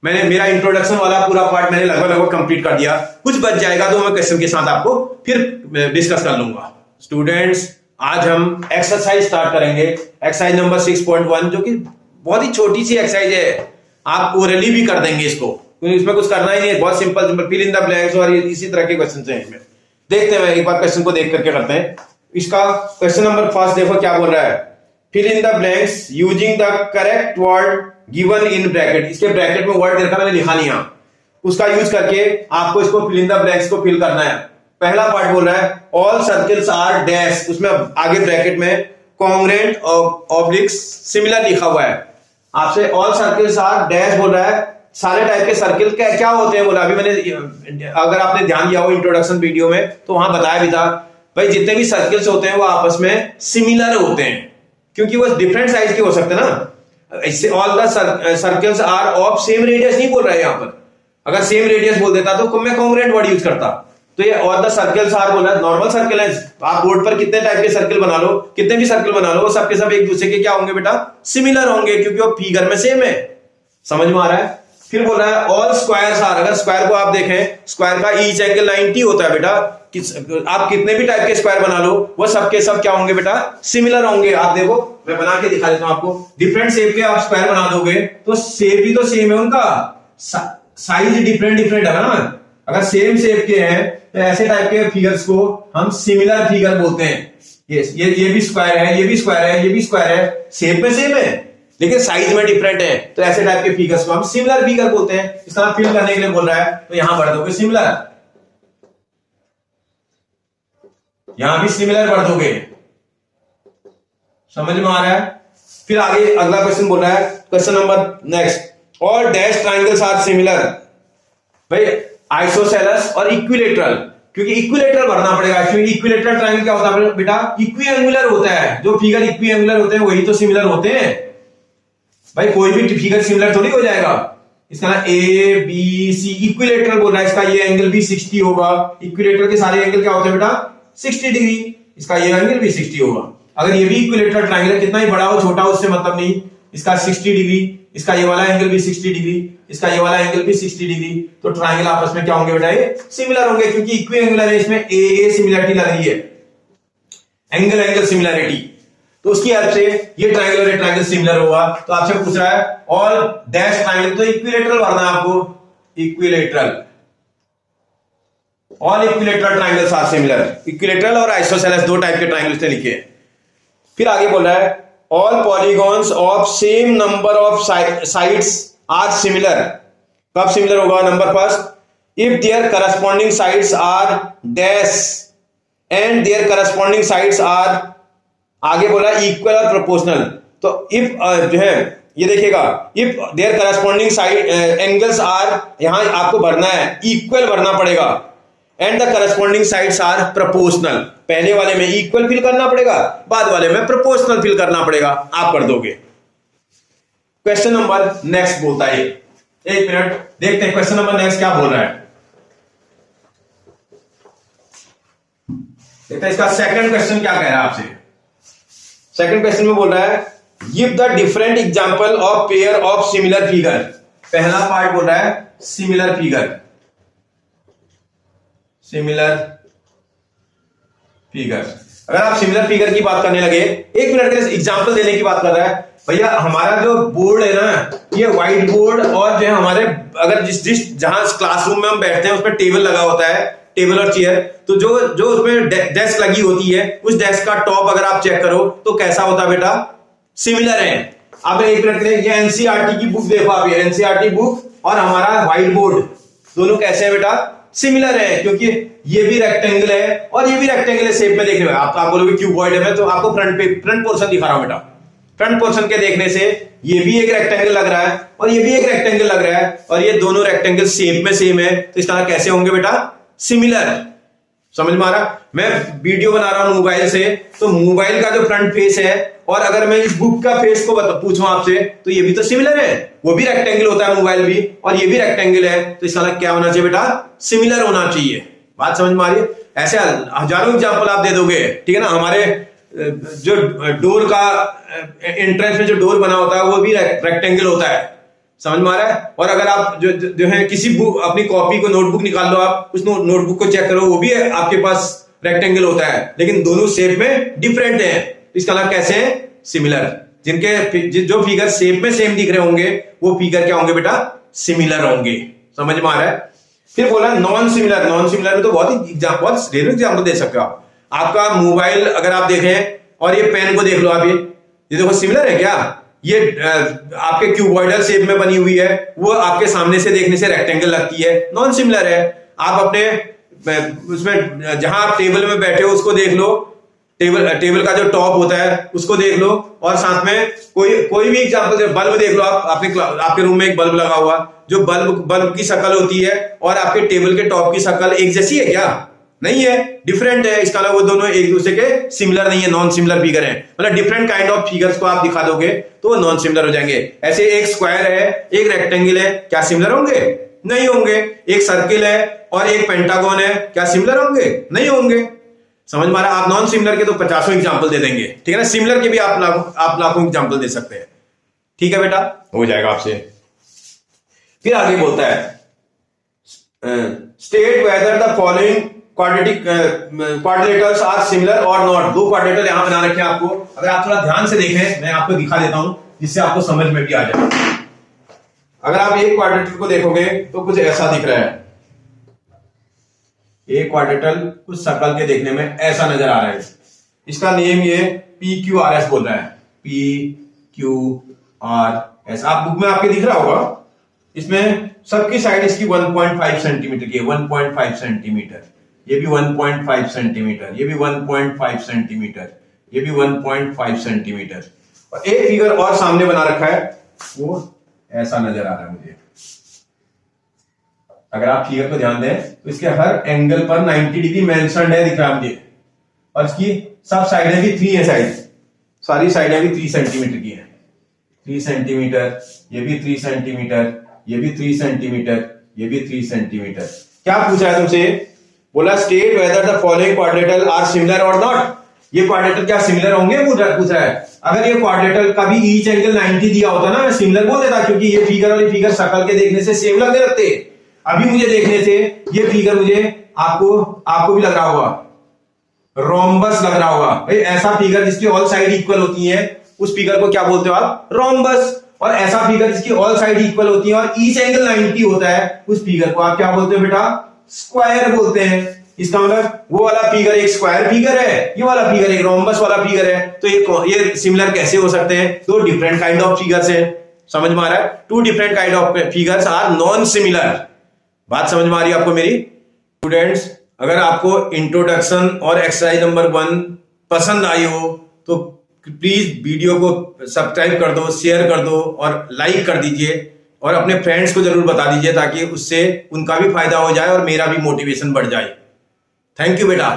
मैंने मेरा इंट्रोडक्शन वाला पूरा पार्ट मैंने लगभग कंप्लीट कर दिया, कुछ बच जाएगा तो मैं क्वेश्चन के साथ आपको फिर डिस्कस कर लूंगा। स्टूडेंट्स आज हम एक्सरसाइज स्टार्ट करेंगे, एक्सरसाइज नंबर 6.1, जो कि बहुत ही छोटी सी एक्सरसाइज है, आप ओरली भी कर देंगे इसको, क्योंकि इसमें कुछ करना ही नहीं है, बहुत simple fill in the blanks और इसी तरह के क्वेश्चन हैं इसमें। देखते हैं, एक बार क्वेश्चन को देख करके करते हैं। इसका क्वेश्चन नंबर फर्स्ट देखो क्या बोल रहा है, fill in the blanks using the correct word given in bracket. इसके ब्रैकेट में वर्ड देखा मैंने लिखा नहीं है, उसका यूज करके आपको इसको फिल इन द ब्लैंक्स को फिल करना है। पहला पार्ट बोल रहा है ऑल सर्कल्स आर डैश, उसमें आगे ब्रैकेट में कॉन्ग्रुएंट ऑब्लिक्स सिमिलर लिखा हुआ है। आपसे ऑल सर्कल्स आर डैश बोल रहा है, सारे टाइप के सर्किल क्या होते हैं बोला। अभी मैंने, अगर आपने ध्यान दिया हो इंट्रोडक्शन वीडियो में तो वहां बताया भी था, भाई जितने भी सर्किल्स होते हैं वो आपस में सिमिलर होते हैं, क्योंकि वो डिफरेंट साइज के हो सकते हैं ना। इससे all the circles are of same radius नहीं बोल रहा है यहाँ पर, अगर सेम रेडियस बोल देता तो मैं कॉन्ग्रुएंट वर्ड यूज करता। तो ये ऑल द सर्कल्स आर बोला, नॉर्मल सर्कल है, आप बोर्ड पर कितने टाइप के सर्कल बना लो, कितने भी सर्कल बना लो, वो सबके सब एक दूसरे के क्या होंगे बेटा, सिमिलर होंगे, क्योंकि वो फिगर में सेम है। समझ में आ रहा है? फिर बोल रहा है ऑल स्क्वायर्स आर, अगर स्क्वायर को आप देखें, स्क्वायर का ईच एंगल 90 होता है बेटा, आप कितने भी टाइप के स्क्वायर बना लो वो सबके सब क्या होंगे बेटा, सिमिलर होंगे। आप देखो मैं बना के दिखा देता हूं आपको, डिफरेंट शेप के आप स्क्वायर बना दोगे तो शेप भी तो सेम है उनका, साइज डिफरेंट है ना। अगर सेम शेप के हैं तो ऐसे टाइप के फिगर्स को हम सिमिलर फिगर बोलते हैं। ये भी स्क्वायर है, ये भी स्क्वायर है, ये भी स्क्वायर है, शेप में सेम है लेकिन साइज में डिफरेंट है, तो ऐसे टाइप के फिगर्स को हम सिमिलर फिगर बोलते हैं। इस तरह फिल करने के लिए बोल रहा है तो यहां भर दोगे सिमिलर, यहां भी सिमिलर भर दोगे। समझ में आ रहा है? फिर आगे अगला क्वेश्चन बोल रहा है, question number next, all dash triangles are similar. भाई आइसोसेलेस और इक्विलेटरल, क्योंकि इक्विलेटरल भरना पड़ेगा, क्योंकि इक्विलेटरल ट्राइंगल क्या होता है बेटा, इक्विएंगुलर होता है। जो फिगर इक्विएंगुलर होते हैं वही तो सिमिलर होते हैं। भाई कोई भी फिगर सिमिलर थोड़ी हो जाएगा। इसका ना ए बी सी इक्विलेटरल बोल रहा है, इसका ये एंगल भी 60 होगा। इक्विलेटरल के सारे एंगल क्या होते हैं बेटा, 60 डिग्री। इसका ये एंगल भी 60 होगा। अगर ये भी इक्विलेटरल ट्राइंगल, कितना ही बड़ा हो छोटा हो उससे मतलब नहीं, इसका 60 डिग्री, इसका ये वाला एंगल भी 60 डिग्री, इसका ये वाला एंगल भी 60 डिग्री, तो ट्राइंगल आपस में क्या होंगे बेटा, ये सिमिलर होंगे, क्योंकि इक्वी एंगुलर है, इसमें ए सिमिलरिटी लग रही है, एंगल एंगल सिमिलरिटी। तो उसकी हेल्प से ये ट्राइंगल और ये ट्राइंगल सिमिलर होगा। तो आपसे पूछ रहा है ऑल डैश ट्राइंगल, तो इक्विलेटरल भरना है आपको, equilateral, all equilateral triangles are similar. Equilateral और आइसोसेलेस दो टाइप के ट्राइंगल्स ने लिखे हैं। फिर आगे बोल रहा है all polygons of same number of sides are similar. कब सिमिलर होगा? Number first, if their corresponding sides are dash and their corresponding sides are, आगे बोला इक्वल और प्रोपोर्शनल। तो इफ जो है ये देखिएगा, if their corresponding side angles are, यहां आपको भरना है इक्वल भरना पड़ेगा, and the corresponding sides are proportional. पहले वाले में इक्वल फिल करना पड़ेगा, बाद वाले में प्रोपोर्शनल फिल करना पड़ेगा, आप कर दोगे। क्वेश्चन नंबर नेक्स्ट बोलता है, एक मिनट देखते हैं क्वेश्चन नंबर नेक्स्ट क्या बोल रहा है। देखते हैं इसका सेकंड क्वेश्चन क्या कह रहा है आपसे। सेकंड क्वेश्चन में बोल रहा है give the different example of pair of similar figure. पहला पार्ट बोल रहा है सिमिलर फिगर, सिमिलर फिगर। अगर आप सिमिलर फिगर की बात करने लगे, एक मिनट के लिए एग्जांपल देने की बात कर रहा है भैया। हमारा जो बोर्ड है ना, ये व्हाइट बोर्ड, और जो है हमारे अगर जिस जहां क्लासरूम में हम बैठते हैं उस पर टेबल लगा होता है, टेबल और चेयर, तो जो उसमें डेस्क लगी होती है, उस डेस्क का टॉप अगर आप चेक करो तो कैसा होता है बेटा, सिमिलर है। अब एक मिनट के लिए ये एनसीईआरटी की बुक देखो आप, ये एनसीईआरटी बुक और हमारा व्हाइट बोर्ड दोनों कैसे है बेटा, सिमिलर है, क्योंकि ये भी रेक्टेंगल है और ये भी रेक्टेंगल है शेप में देखने में। आप बोलोगे क्यूबॉइड है, मैं तो आपको फ्रंट पोर्शन दिखा रहा हूं बेटा। फ्रंट पोर्शन के देखने से ये भी एक रेक्टेंगल लग रहा है और ये भी एक रेक्टेंगल लग रहा है, और ये दोनों रेक्टेंगल शेप में सेम है, तो इसका कैसे होंगे बेटा, सिमिलर। समझ में आ रहा? मैं वीडियो बना रहा हूं मोबाइल से, तो मोबाइल का जो फ्रंट फेस है और अगर मैं इस बुक का फेस को पूछूं आपसे, तो ये भी तो सिमिलर है, वो भी रेक्टेंगल होता है मोबाइल भी, और ये भी रेक्टेंगल है, तो इसका क्या होना चाहिए बेटा, सिमिलर होना चाहिए। बात समझ में आ रही है? ऐसे हजारों एग्जांपल आप दे दोगे, ठीक है ना। हमारे जो डोर का एंट्रेंस में जो डोर बना होता है वो भी रेक्टेंगल होता है, समझ में आ रहा है। और अगर आप जो है किसी बुक, अपनी कॉपी को, नोटबुक निकाल लो, आप उस नोटबुक को चेक करो, वो भी आपके पास रेक्टेंगल होता है, लेकिन दोनों शेप में डिफरेंट है, इसका नाम कैसे है, सिमिलर। जिनके जो फिगर शेप में सेम दिख रहे होंगे वो फिगर क्या होंगे बेटा, सिमिलर होंगे। समझ में आ रहा है? फिर बोला नॉन सिमिलर। नॉन सिमिलर में तो बहुत एग्जाम्पल दे सकते हो आप। आपका मोबाइल अगर आप देखें और ये पेन को देख लो आप, ये देखो सिमिलर है क्या, ये आपके क्यूबॉइडल शेप में बनी हुई है, वो आपके सामने से देखने से रेक्टेंगल लगती है, नॉन सिमिलर है। आप अपने उसमें जहां आप टेबल में बैठे हो उसको देख लो, टेबल का जो टॉप होता है उसको देख लो, और साथ में कोई भी एग्जांपल, बल्ब देख लो आप, आपके रूम में एक बल्ब लगा हुआ, जो बल्ब की शक्ल होती है और आपके टेबल के टॉप की शक्ल एक जैसी है क्या, नहीं है, डिफरेंट है। इसका वो दोनों एक दूसरे के सिमिलर नहीं है, नॉन सिमिलर फिगर है। मतलब डिफरेंट काइंड ऑफ फिगर्स को आप दिखा दोगे तो वो नॉन सिमिलर हो जाएंगे। ऐसे एक स्क्वायर है, एक रेक्टेंगल है, क्या सिमिलर होंगे, नहीं होंगे। एक सर्किल है और एक पेंटागन है, क्या सिमिलर होंगे, नहीं होंगे। समझ में आ रहा है? आप नॉन सिमिलर के तो 50 एग्जाम्पल दे देंगे, ठीक है ना। सिमिलर के भी आप लाखों एग्जाम्पल दे सकते हैं, ठीक है बेटा, हो जाएगा आपसे। फिर आगे बोलता है state whether the following quadrilaterals are similar और नॉट। दो क्वाड्रिलेटरल यहां बना रखे हैं आपको, अगर आप थोड़ा ध्यान से देखें, मैं आपको दिखा देता हूं जिससे आपको समझ में भी आ जाए। अगर आप एक क्वाड्रिलेटरल को देखोगे तो कुछ ऐसा दिख रहा है, एक क्वाड्रिलेटरल कुछ शक्ल के देखने में ऐसा नजर आ रहा है। इसका नेम ये PQRS बोल रहा है, PQRS। आप बुक में आपके दिख रहा होगा, इसमें सबकी साइड इसकी 1.5 सेंटीमीटर की है, 1.5 सेंटीमीटर, ये भी 1.5 सेंटीमीटर, ये भी 1.5 सेंटीमीटर, ये भी 1.5 सेंटीमीटर। और एक फिगर और सामने बना रखा है, वो ऐसा नजर आ रहा है मुझे। अगर आप फिगर को ध्यान दें तो इसके हर एंगल पर 90 डिग्री मेंशन्ड है, दिख रहा है मुझे, और इसकी सब साइडें भी 3 है, सारी साइडें भी 3 सेंटीमीटर की है, 3 सेंटीमीटर, ये भी 3 सेंटीमीटर, ये भी 3 सेंटीमीटर, ये भी 3 सेंटीमीटर। क्या पूछा है तुमसे? बोला state whether the following quadrilateral are similar और नॉट। ये क्वाड्रेटर क्या सिमिलर होंगे पूछ रहा है। अगर ये क्वाड्रेटर का भी ईच एंगल 90 दिया होता ना, मैं सिमिलर बोल देता, क्योंकि ये फिगर और ये फिगर शक्ल के देखने से सेम लगने लगते। अभी मुझे देखने से ये फिगर मुझे आपको भी लग रहा होगा रोम्बस लग रहा होगा। भाई ऐसा फिगर जिसकी ऑल साइड इक्वल होती है उस फिगर को क्या बोलते हो आप? रोम्बस। और ऐसा फिगर जिसकी ऑल साइड इक्वल होती है और ईच एंगल 90 होता है उस फिगर को आप क्या बोलते हो बेटा? स्क्वायर बोलते हैं। इसका मतलब वो वाला फिगर एक स्क्वायर फिगर है, ये वाला फिगर एक रोम्बस वाला फिगर है। तो ये सिमिलर कैसे हो सकते हैं? दो डिफरेंट काइंड ऑफ फिगर्स हैं। समझ में आ रहा है? Two different kind of figures are non similar. बात समझ में आ रही है आपको मेरी? स्टूडेंट्स, अगर आपको इंट्रोडक्शन और एक्सरसाइज नंबर 1 पसंद आई हो तो प्लीज वीडियो को सब्सक्राइब कर दो, शेयर कर दो और लाइक कर दीजिए, और अपने फ्रेंड्स को जरूर बता दीजिए ताकि उससे उनका भी फायदा हो जाए और मेरा भी मोटिवेशन बढ़ जाए। थैंक यू बेटा।